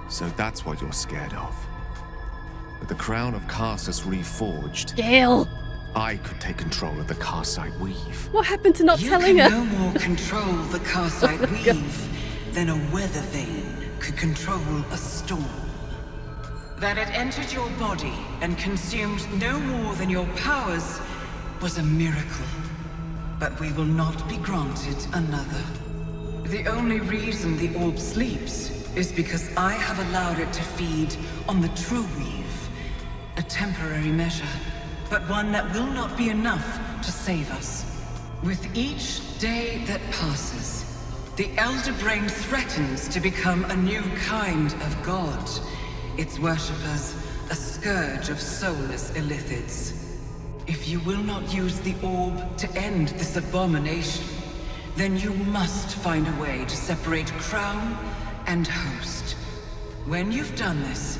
So that's what you're scared of. With the crown of Karsus reforged, Gale! I could take control of the Karsite weave. What happened to not telling her? You can no more control the Karsite weave than a weather vane could control a storm. That it entered your body and consumed no more than your powers was a miracle. But we will not be granted another. The only reason the orb sleeps is because I have allowed it to feed on the true weave. A temporary measure, but one that will not be enough to save us. With each day that passes, the Elder Brain threatens to become a new kind of god. Its worshippers, a scourge of soulless Illithids. If you will not use the orb to end this abomination, then you must find a way to separate crown and host. When you've done this,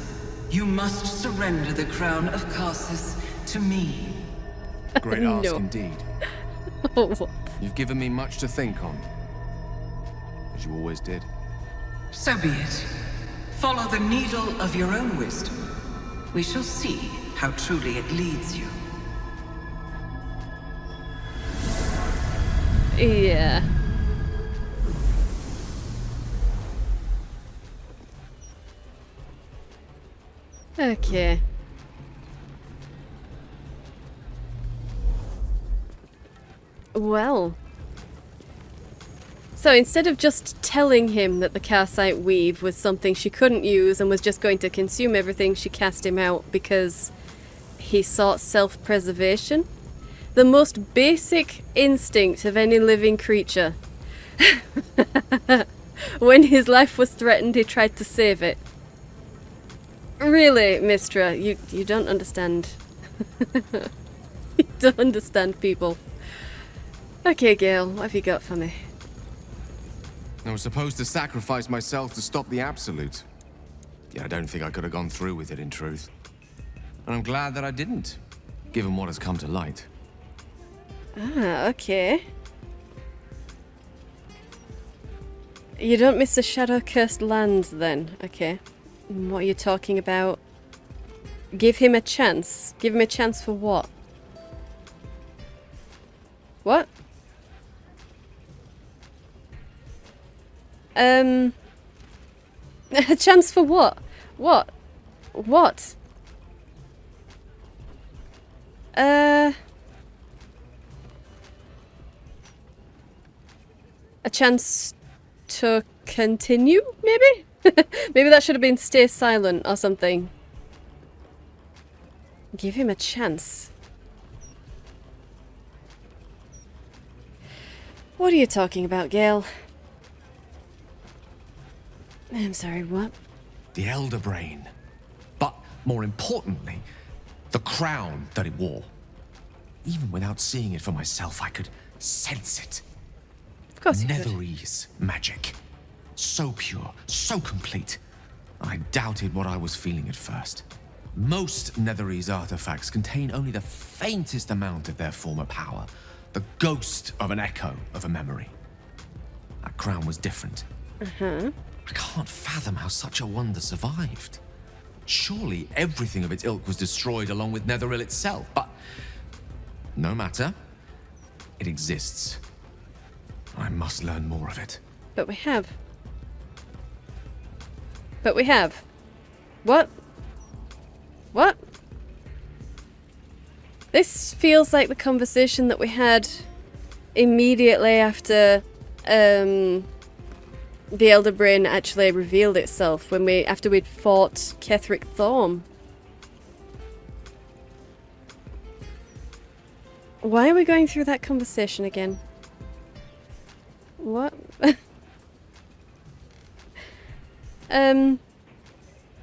you must surrender the crown of Karsus to me. Great ask No. indeed. What? You've given me much to think on. As you always did. So be it. Follow the needle of your own wisdom. We shall see how truly it leads you. Yeah. Okay. Well. So instead of just telling him that the Karsite weave was something she couldn't use and was just going to consume everything, she cast him out because he sought self-preservation. The most basic instinct of any living creature. When his life was threatened, he tried to save it. Really, Mystra, you don't understand. You don't understand people. Okay, Gale, what have you got for me? I was supposed to sacrifice myself to stop the Absolute. Yeah, I don't think I could have gone through with it, in truth. And I'm glad that I didn't, given what has come to light. Ah, okay. You don't miss the shadow-cursed lands, then. Okay. What are you talking about? Give him a chance. Give him a chance for what? What? A chance for what? What? What? A chance to continue, maybe? Maybe that should have been stay silent or something. Give him a chance. What are you talking about, Gale? I'm sorry, what? The Elder Brain. But, more importantly, the crown that it wore. Even without seeing it for myself, I could sense it. Of course you could. Netherese magic. So pure, so complete. I doubted what I was feeling at first. Most Netherese artifacts contain only the faintest amount of their former power. The ghost of an echo of a memory. That crown was different. Uh-huh. I can't fathom how such a wonder survived. Surely everything of its ilk was destroyed along with Netheril itself, but no matter. It exists. I must learn more of it. But we have. But we have. What? What? This feels like the conversation that we had immediately after the Elder Brain actually revealed itself after we'd fought Ketheric Thorm. Why are we going through that conversation again? What?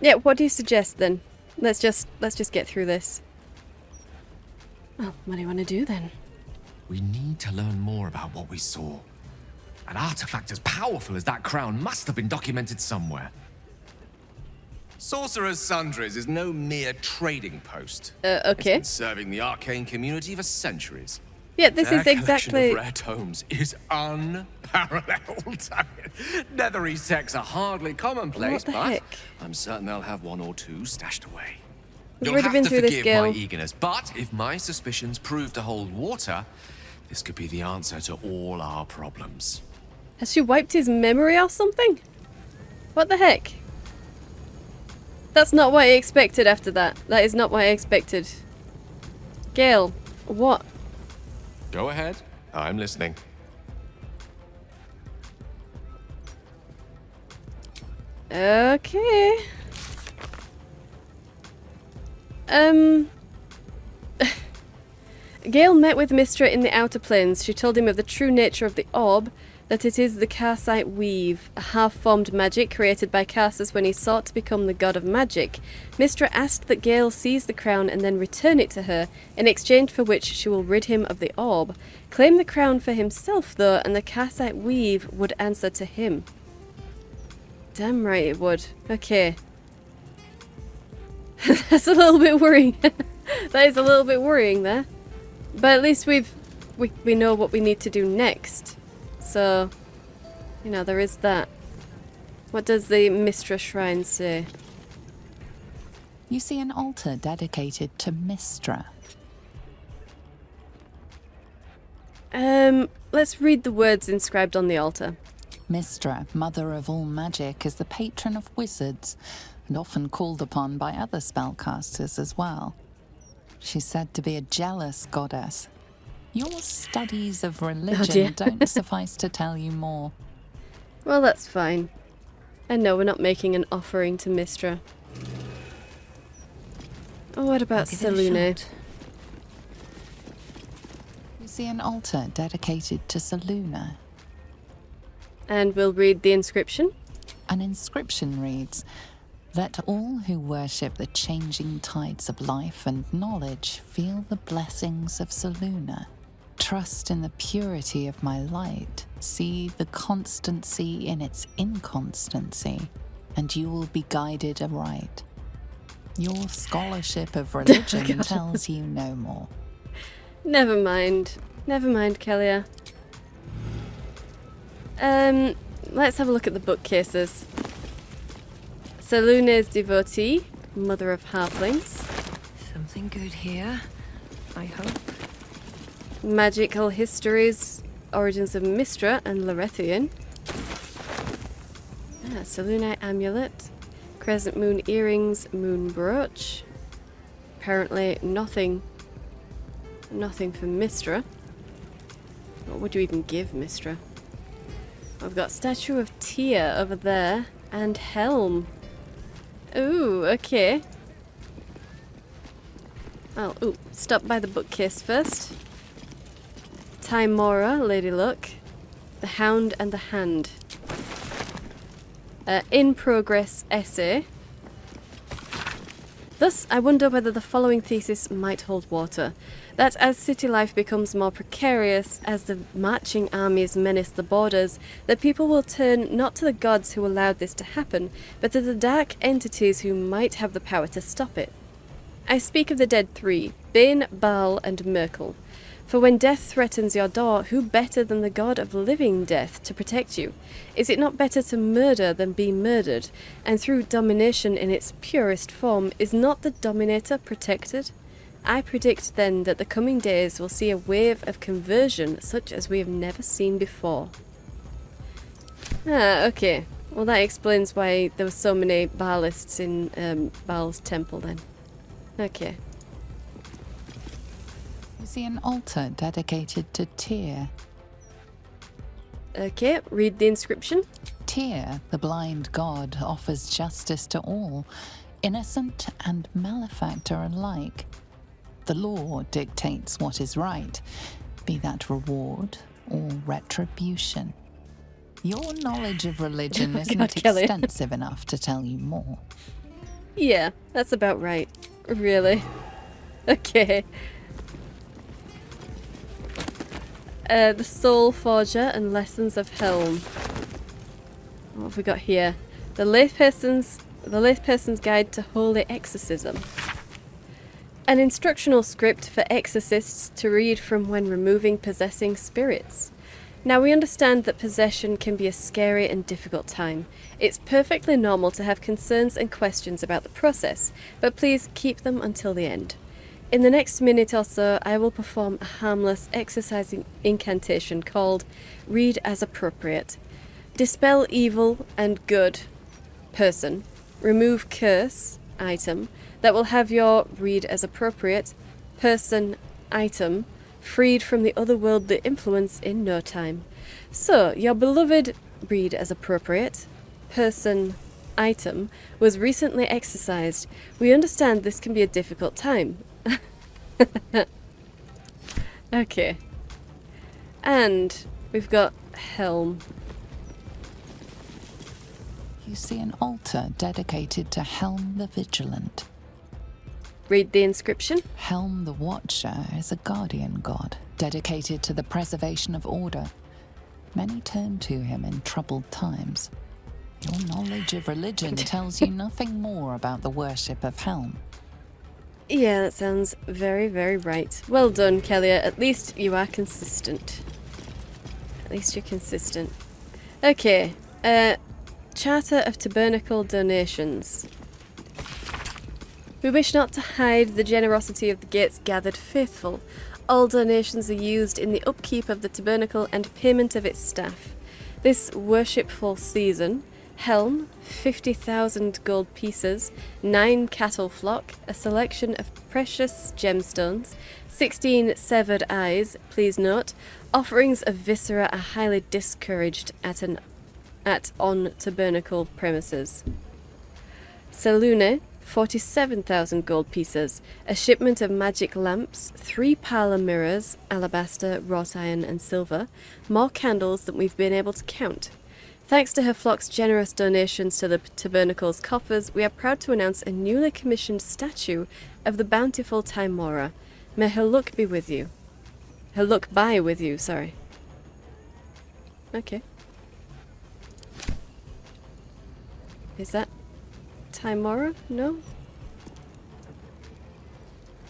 Yeah, what do you suggest then? Let's just get through this. Oh, what do you want to do then? We need to learn more about what we saw. An artifact as powerful as that crown must have been documented somewhere. Sorcerer's Sundries is no mere trading post. Okay. It's been serving the arcane community for centuries. Yeah, this Their is exactly... collection of rare tomes is unparalleled. Netherese texts are hardly commonplace, What the but heck? I'm certain they'll have one or two stashed away. We've You'll already have been to through this, forgive Gil. my eagerness, but if my suspicions prove to hold water, this could be the answer to all our problems. Has she wiped his memory or something? What the heck? That's not what I expected after that. That is not what I expected. Gale, what? Go ahead. I'm listening. Okay. Gale met with Mystra in the Outer Planes. She told him of the true nature of the orb, that it is the Karsite Weave, a half-formed magic created by Karsus when he sought to become the god of magic. Mystra asked that Gale seize the crown and then return it to her, in exchange for which she will rid him of the orb. Claim the crown for himself, though, and the Karsite Weave would answer to him. Damn right it would. Okay. That's a little bit worrying. That is a little bit worrying there. But at least we know what we need to do next. So, you know, there is that. What does the Mystra Shrine say? You see an altar dedicated to Mystra. Let's read the words inscribed on the altar. Mystra, mother of all magic, is the patron of wizards, and often called upon by other spellcasters as well. She's said to be a jealous goddess. Your studies of religion don't suffice to tell you more. Well, that's fine. And no, we're not making an offering to Mystra. Oh, what about Selune? You see an altar dedicated to Selune. And we'll read the inscription. An inscription reads, "Let all who worship the changing tides of life and knowledge feel the blessings of Selune. Trust in the purity of my light. See the constancy in its inconstancy, and you will be guided aright." Your scholarship of religion tells you no more. Never mind. Never mind, Kellia. Let's have a look at the bookcases. Selune's devotee, mother of halflings. Something good here, I hope. Magical histories, origins of Mystra and Larethian. Selune amulet. Crescent moon earrings, moon brooch. Apparently nothing for Mystra. What would you even give Mystra? I've got statue of Tia over there and helm. Ooh, okay. Ooh, stop by the bookcase first. Timora, Lady Luck. The Hound and the Hand. In progress essay. Thus, I wonder whether the following thesis might hold water. That as city life becomes more precarious, as the marching armies menace the borders, the people will turn not to the gods who allowed this to happen, but to the dark entities who might have the power to stop it. I speak of the dead three, Bane, Baal, and Merkel. For when death threatens your door, who better than the god of living death to protect you? Is it not better to murder than be murdered? And through domination in its purest form, is not the dominator protected? I predict then that the coming days will see a wave of conversion such as we have never seen before. Okay. Well, that explains why there were so many Baalists in Baal's temple then. Okay. You see an altar dedicated to Tyr. Okay, read the inscription. Tyr, the blind god, offers justice to all, innocent and malefactor alike. The law dictates what is right, be that reward or retribution. Your knowledge of religion isn't extensive enough to tell you more. Yeah, that's about right. Really. Okay. The Soul Forger and Lessons of Helm. What have we got here? The Layperson's Guide to Holy Exorcism. An instructional script for exorcists to read from when removing possessing spirits. Now, we understand that possession can be a scary and difficult time. It's perfectly normal to have concerns and questions about the process, but please keep them until the end. In the next minute or so, I will perform a harmless exorcising incantation called Read as Appropriate. Dispel evil and good, person. Remove curse, item, that will have your Read as Appropriate, person, item, freed from the otherworldly influence in no time. So, your beloved Read as Appropriate, person, item, was recently exorcised. We understand this can be a difficult time. Okay. And we've got Helm. You see an altar dedicated to Helm the Vigilant. Read the inscription. Helm the Watcher is a guardian god, dedicated to the preservation of order. Many turn to him in troubled times. Your knowledge of religion tells you nothing more about the worship of Helm. Yeah, that sounds very, very right. Well done, Kellia. At least you are consistent. At least you're consistent. Okay. Charter of Tabernacle Donations. We wish not to hide the generosity of the Gate's gathered faithful. All donations are used in the upkeep of the tabernacle and payment of its staff. This worshipful season, Helm, 50,000 gold pieces, 9 cattle flock, a selection of precious gemstones, 16 severed eyes, please note, offerings of viscera are highly discouraged on tabernacle premises. Selune, 47,000 gold pieces, a shipment of magic lamps, 3 parlour mirrors, alabaster, wrought iron and silver, more candles than we've been able to count. Thanks to her flock's generous donations to the tabernacle's coffers, we are proud to announce a newly commissioned statue of the bountiful Tymora. May her luck be with you. Her luck by with you, sorry. Okay. Is that Tymora? No?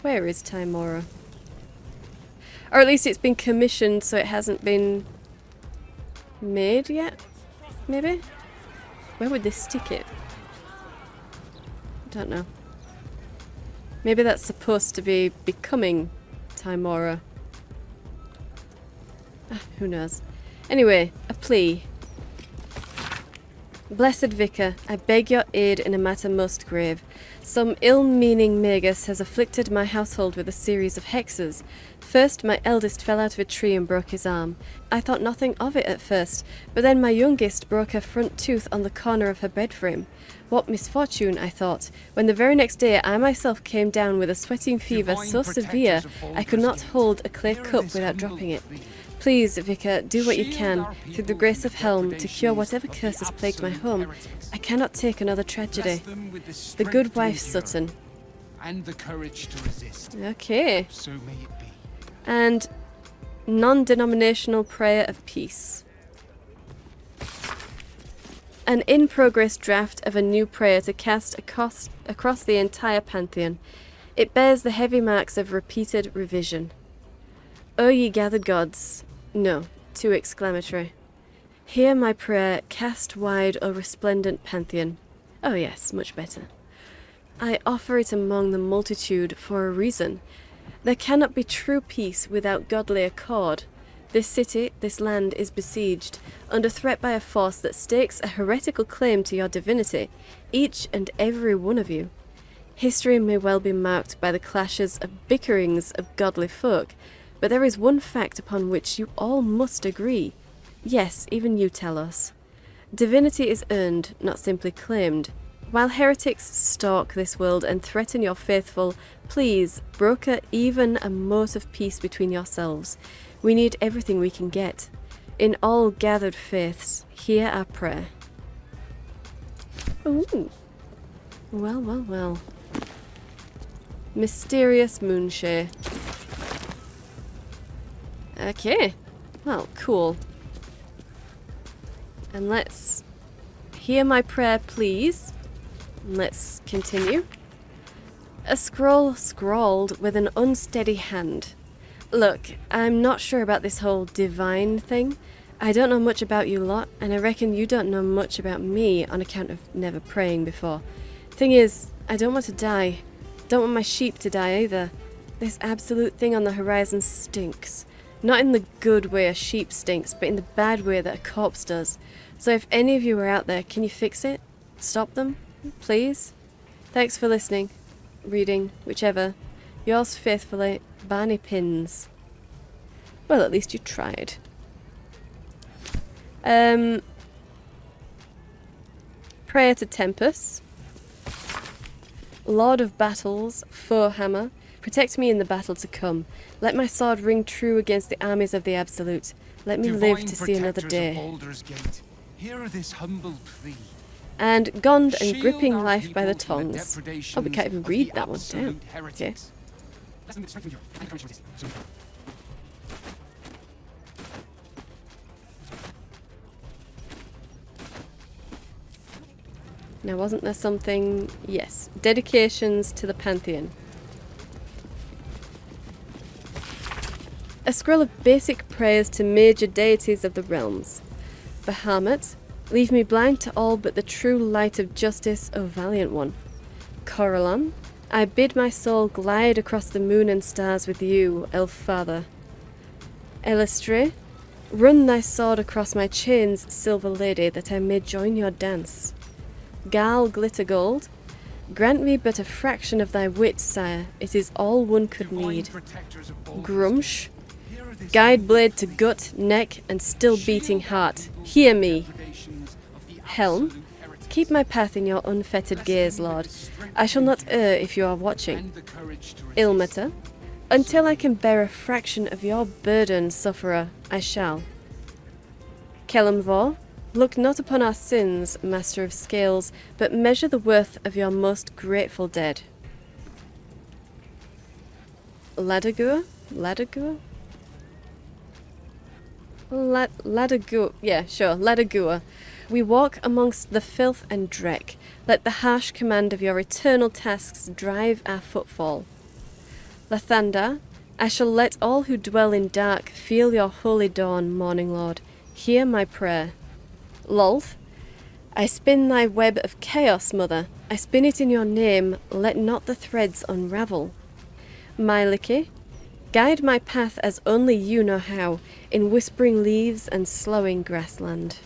Where is Tymora? Or at least it's been commissioned, so it hasn't been made yet? Maybe? Where would they stick it? I don't know. Maybe that's supposed to be becoming Tymora. Who knows? Anyway, a plea. Blessed Vicar, I beg your aid in a matter most grave. Some ill-meaning magus has afflicted my household with a series of hexes. First, my eldest fell out of a tree and broke his arm. I thought nothing of it at first, but then my youngest broke her front tooth on the corner of her bed frame. What misfortune, I thought, when the very next day I myself came down with a sweating fever so severe I could not hold a clay cup without dropping it. Please, Vicar, do what you can, through the grace of Helm, to cure whatever curse has plagued my home. I cannot take another tragedy. The good wife Sutton. And the courage to resist. Okay. So may it be. And non-denominational prayer of peace. An in-progress draft of a new prayer to cast across the entire pantheon. It bears the heavy marks of repeated revision. O ye gathered gods. No, too exclamatory. Hear my prayer, cast wide, O resplendent pantheon. Oh yes, much better. I offer it among the multitude for a reason. There cannot be true peace without godly accord. This city, this land is besieged, under threat by a force that stakes a heretical claim to your divinity, each and every one of you. History may well be marked by the clashes and bickerings of godly folk, but there is one fact upon which you all must agree. Yes, even you tell us. Divinity is earned, not simply claimed. While heretics stalk this world and threaten your faithful, please, broker even a mote of peace between yourselves. We need everything we can get. In all gathered faiths, hear our prayer. Ooh. Well, well, well. Mysterious moonshade. Okay. Well, cool. And let's hear my prayer, please. Let's continue. A scroll scrawled with an unsteady hand. Look, I'm not sure about this whole divine thing. I don't know much about you lot, and I reckon you don't know much about me on account of never praying before. Thing is, I don't want to die. Don't want my sheep to die either. This absolute thing on the horizon stinks. Not in the good way a sheep stinks, but in the bad way that a corpse does. So if any of you are out there, can you fix it? Stop them? Please? Thanks for listening, reading, whichever. Yours faithfully, Barney Pins. Well, at least you tried. Prayer to Tempest. Lord of Battles, Foehammer, protect me in the battle to come. Let my sword ring true against the armies of the Absolute. Let me live to see another day. Baldur's Gate, hear this humble plea. And Gond and Shield gripping our life by the people from the tongs. Oh, we depredations can't even of read the that one. Damn. absolute Okay. heretics. Let them strengthen you and encourage resistance. Now, wasn't there something? Yes. Dedications to the Pantheon. A scroll of basic prayers to major deities of the realms. Bahamut, leave me blind to all but the true light of justice, O valiant one. Corellon, I bid my soul glide across the moon and stars with you, Elf Father. Elistre, run thy sword across my chains, Silver Lady, that I may join your dance. Gal Glittergold, grant me but a fraction of thy wit, sire, it is all one could need. Grumsh, guide blade to gut, neck, and still beating heart, hear me. Helm, keep my path in your unfettered gaze, Lord. I shall not err if you are watching. Ilmater, until I can bear a fraction of your burden, sufferer, I shall. Kelemvor, look not upon our sins, Master of Scales, but measure the worth of your most grateful dead. Ladagua? Ladagua? Ladagua. Yeah, sure. Ladagua. We walk amongst the filth and dreck. Let the harsh command of your eternal tasks drive our footfall. Lathander, I shall let all who dwell in dark feel your holy dawn, Morning Lord. Hear my prayer. Lolth, I spin thy web of chaos, Mother. I spin it in your name. Let not the threads unravel. Mylike, guide my path as only you know how, in whispering leaves and slowing grassland.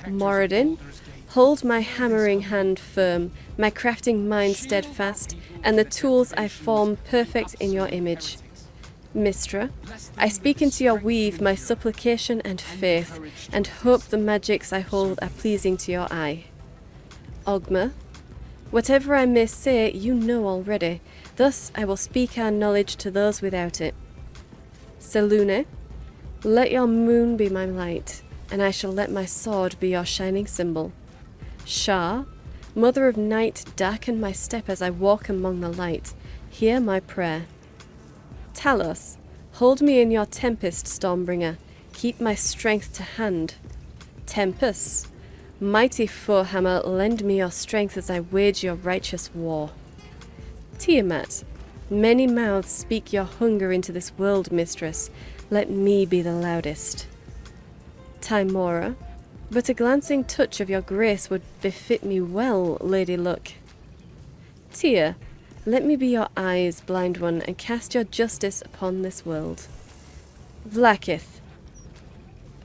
Moradin, hold my hammering hand firm, my crafting mind steadfast, and the tools I form perfect in your image. Mystra, I speak into your weave my supplication and faith, and hope the magics I hold are pleasing to your eye. Ogma, whatever I may say, you know already. Thus I will speak our knowledge to those without it. Selune, let your moon be my light, and I shall let my sword be your shining symbol. Shah, mother of night, darken my step as I walk among the light. Hear my prayer. Talos, hold me in your tempest, Stormbringer. Keep my strength to hand. Tempest, mighty Foehammer, lend me your strength as I wage your righteous war. Tiamat, many mouths speak your hunger into this world, mistress. Let me be the loudest. Timora, but a glancing touch of your grace would befit me well, Lady Luck. Tia, Let me be your eyes, blind one, and cast your justice upon this world. Vlakith.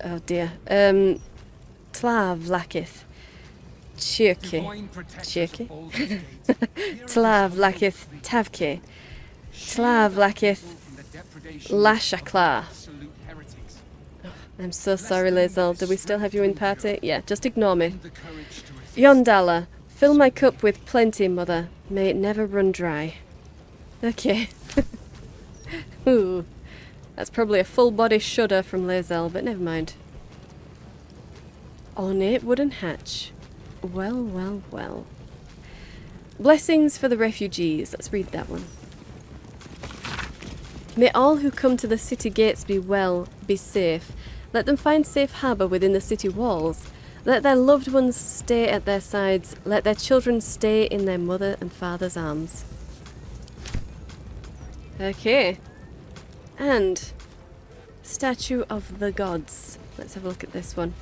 Oh dear. Tla Vlakith. Chirke. Chirke? Tla Vlakith Tavke. Tla Vlakith Lashakla. Oh, I'm so sorry, Lae'zel. Do we still have you in party? Yeah, just ignore me. Yondala. Fill my cup with plenty, mother. May it never run dry. Okay. Ooh. That's probably a full body shudder from Lae'zel, but never mind. Ornate wooden hatch. Well, well, well. Blessings for the refugees. Let's read that one. May all who come to the city gates be well, be safe. Let them find safe harbour within the city walls. Let their loved ones stay at their sides. Let their children stay in their mother and father's arms. Okay. And Statue of the Gods. Let's have a look at this one.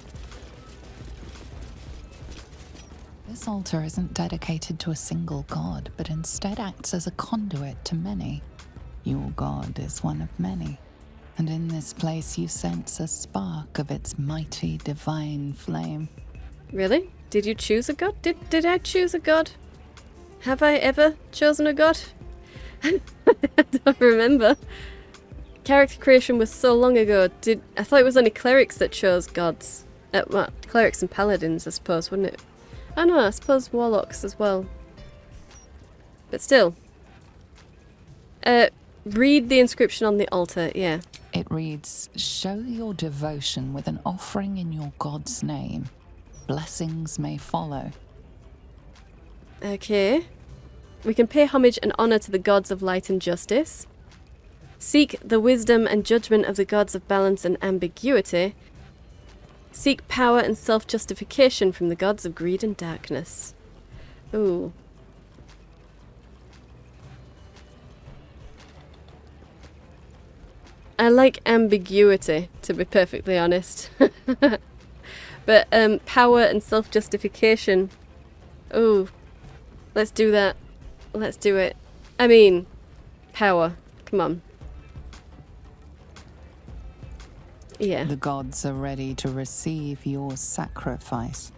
This altar isn't dedicated to a single god, but instead acts as a conduit to many. Your god is one of many. And in this place you sense a spark of its mighty divine flame. Really? Did you choose a god? Did I choose a god? Have I ever chosen a god? I don't remember. Character creation was so long ago. I thought it was only clerics that chose gods. Well, clerics and paladins, I suppose, wouldn't it? Oh no, I suppose warlocks as well. But still. Read the inscription on the altar, yeah. It reads, "Show your devotion with an offering in your god's name. Blessings may follow." Okay. We can pay homage and honour to the gods of light and justice. Seek the wisdom and judgment of the gods of balance and ambiguity. Seek power and self-justification from the gods of greed and darkness. Ooh. I like ambiguity, to be perfectly honest. But power and self-justification. Ooh. Let's do that. Let's do it. I mean, power. Come on. Yeah. The gods are ready to receive your sacrifice.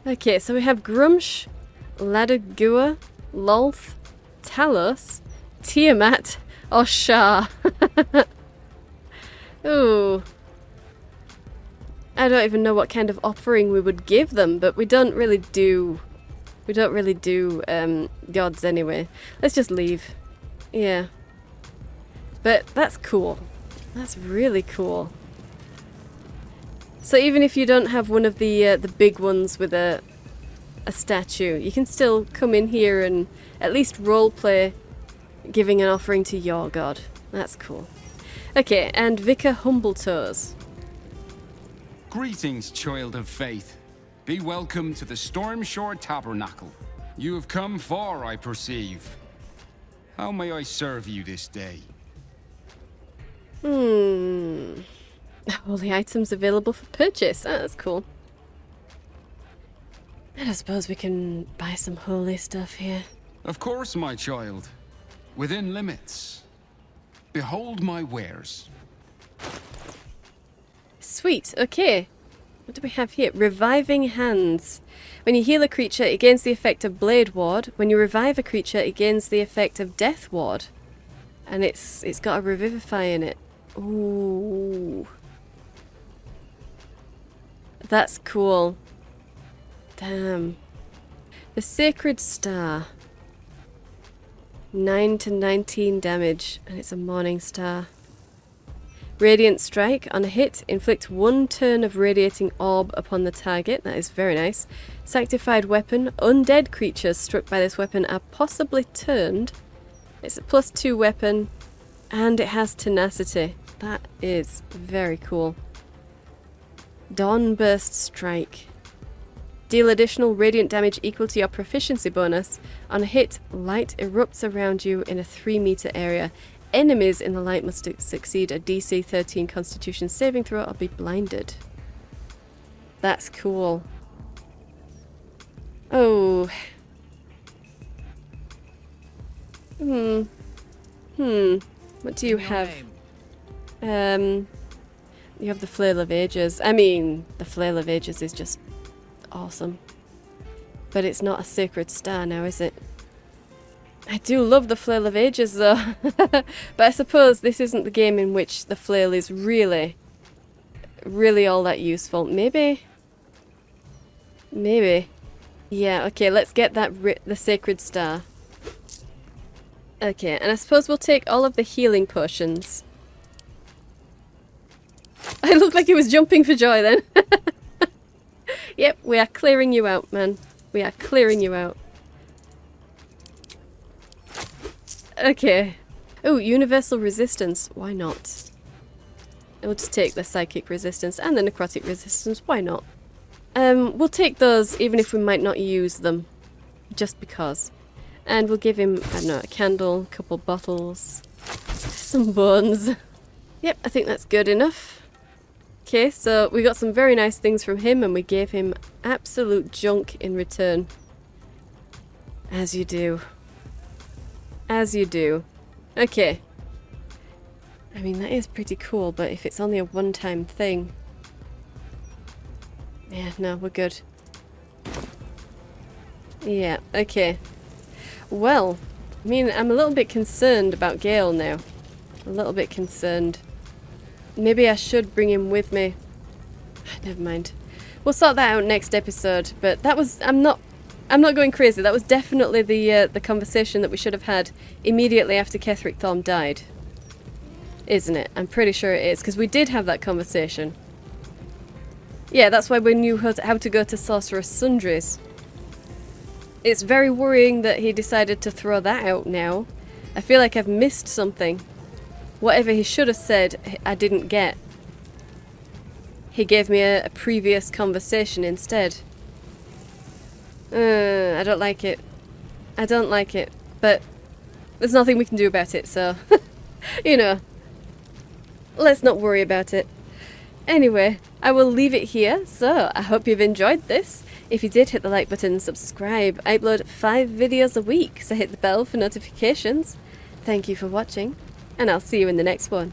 Okay, so we have Grumsh, Ladagua, Lolth, Talos, Tiamat, or Shah. Ooh. I don't even know what kind of offering we would give them, but we don't really do gods anyway. Let's just leave. Yeah. But that's cool. That's really cool. So even if you don't have one of the big ones with a statue, you can still come in here and at least roleplay giving an offering to your god. That's cool. Okay, and Vicar Humbletoes. Greetings, child of faith. Be welcome to the Stormshore Tabernacle. You have come far, I perceive. How may I serve you this day? All the items available for purchase. Oh, that's cool. And I suppose we can buy some holy stuff here. Of course, my child. Within limits. Behold my wares. Sweet, okay. What do we have here? Reviving Hands. When you heal a creature, it gains the effect of Blade Ward. When you revive a creature, it gains the effect of Death Ward. And it's got a Revivify in it. Ooh. That's cool. Damn. The Sacred Star. 9 to 19 damage, and it's a Morning Star. Radiant Strike. On a hit, inflict 1 turn of radiating orb upon the target. That is very nice. Sanctified Weapon. Undead creatures struck by this weapon are possibly turned. It's a +2 weapon, and it has Tenacity. That is very cool. Dawnburst Strike. Deal additional radiant damage equal to your proficiency bonus. On a hit, light erupts around you in a 3-meter area. Enemies in the light must succeed a DC 13 Constitution saving throw or be blinded. That's cool. Oh. What do you have? You have the Flail of Ages. I mean, the Flail of Ages is just awesome. But it's not a sacred star now, is it? I do love the Flail of Ages, though. But I suppose this isn't the game in which the flail is really all that useful. Maybe? Maybe. Yeah, okay, let's get that the sacred star. Okay, and I suppose we'll take all of the healing potions. I looked like he was jumping for joy then. Yep, we are clearing you out, man. We are clearing you out. Okay. Oh, universal resistance. Why not? We'll just take the psychic resistance and the necrotic resistance. Why not? We'll take those even if we might not use them. Just because. And we'll give him, I don't know, a candle, a couple bottles, some bones. Yep, I think that's good enough. Okay, so we got some very nice things from him and we gave him absolute junk in return. As you do. As you do. Okay. I mean, that is pretty cool, but if it's only a one-time thing... Yeah, no, we're good. Yeah, okay. Well, I mean, I'm a little bit concerned about Gale now. A little bit concerned. Maybe I should bring him with me. Never mind. We'll sort that out next episode, but that was... I'm not going crazy. That was definitely the conversation that we should have had immediately after Ketheric Thorm died. Isn't it? I'm pretty sure it is, because we did have that conversation. Yeah, that's why we knew how to go to Sorcerer's Sundries. It's very worrying that he decided to throw that out now. I feel like I've missed something. Whatever he should have said, I didn't get. He gave me a previous conversation instead. I don't like it. I don't like it. But there's nothing we can do about it, so... you know. Let's not worry about it. Anyway, I will leave it here, so I hope you've enjoyed this. If you did, hit the like button and subscribe. I upload 5 videos a week, so hit the bell for notifications. Thank you for watching, and I'll see you in the next one.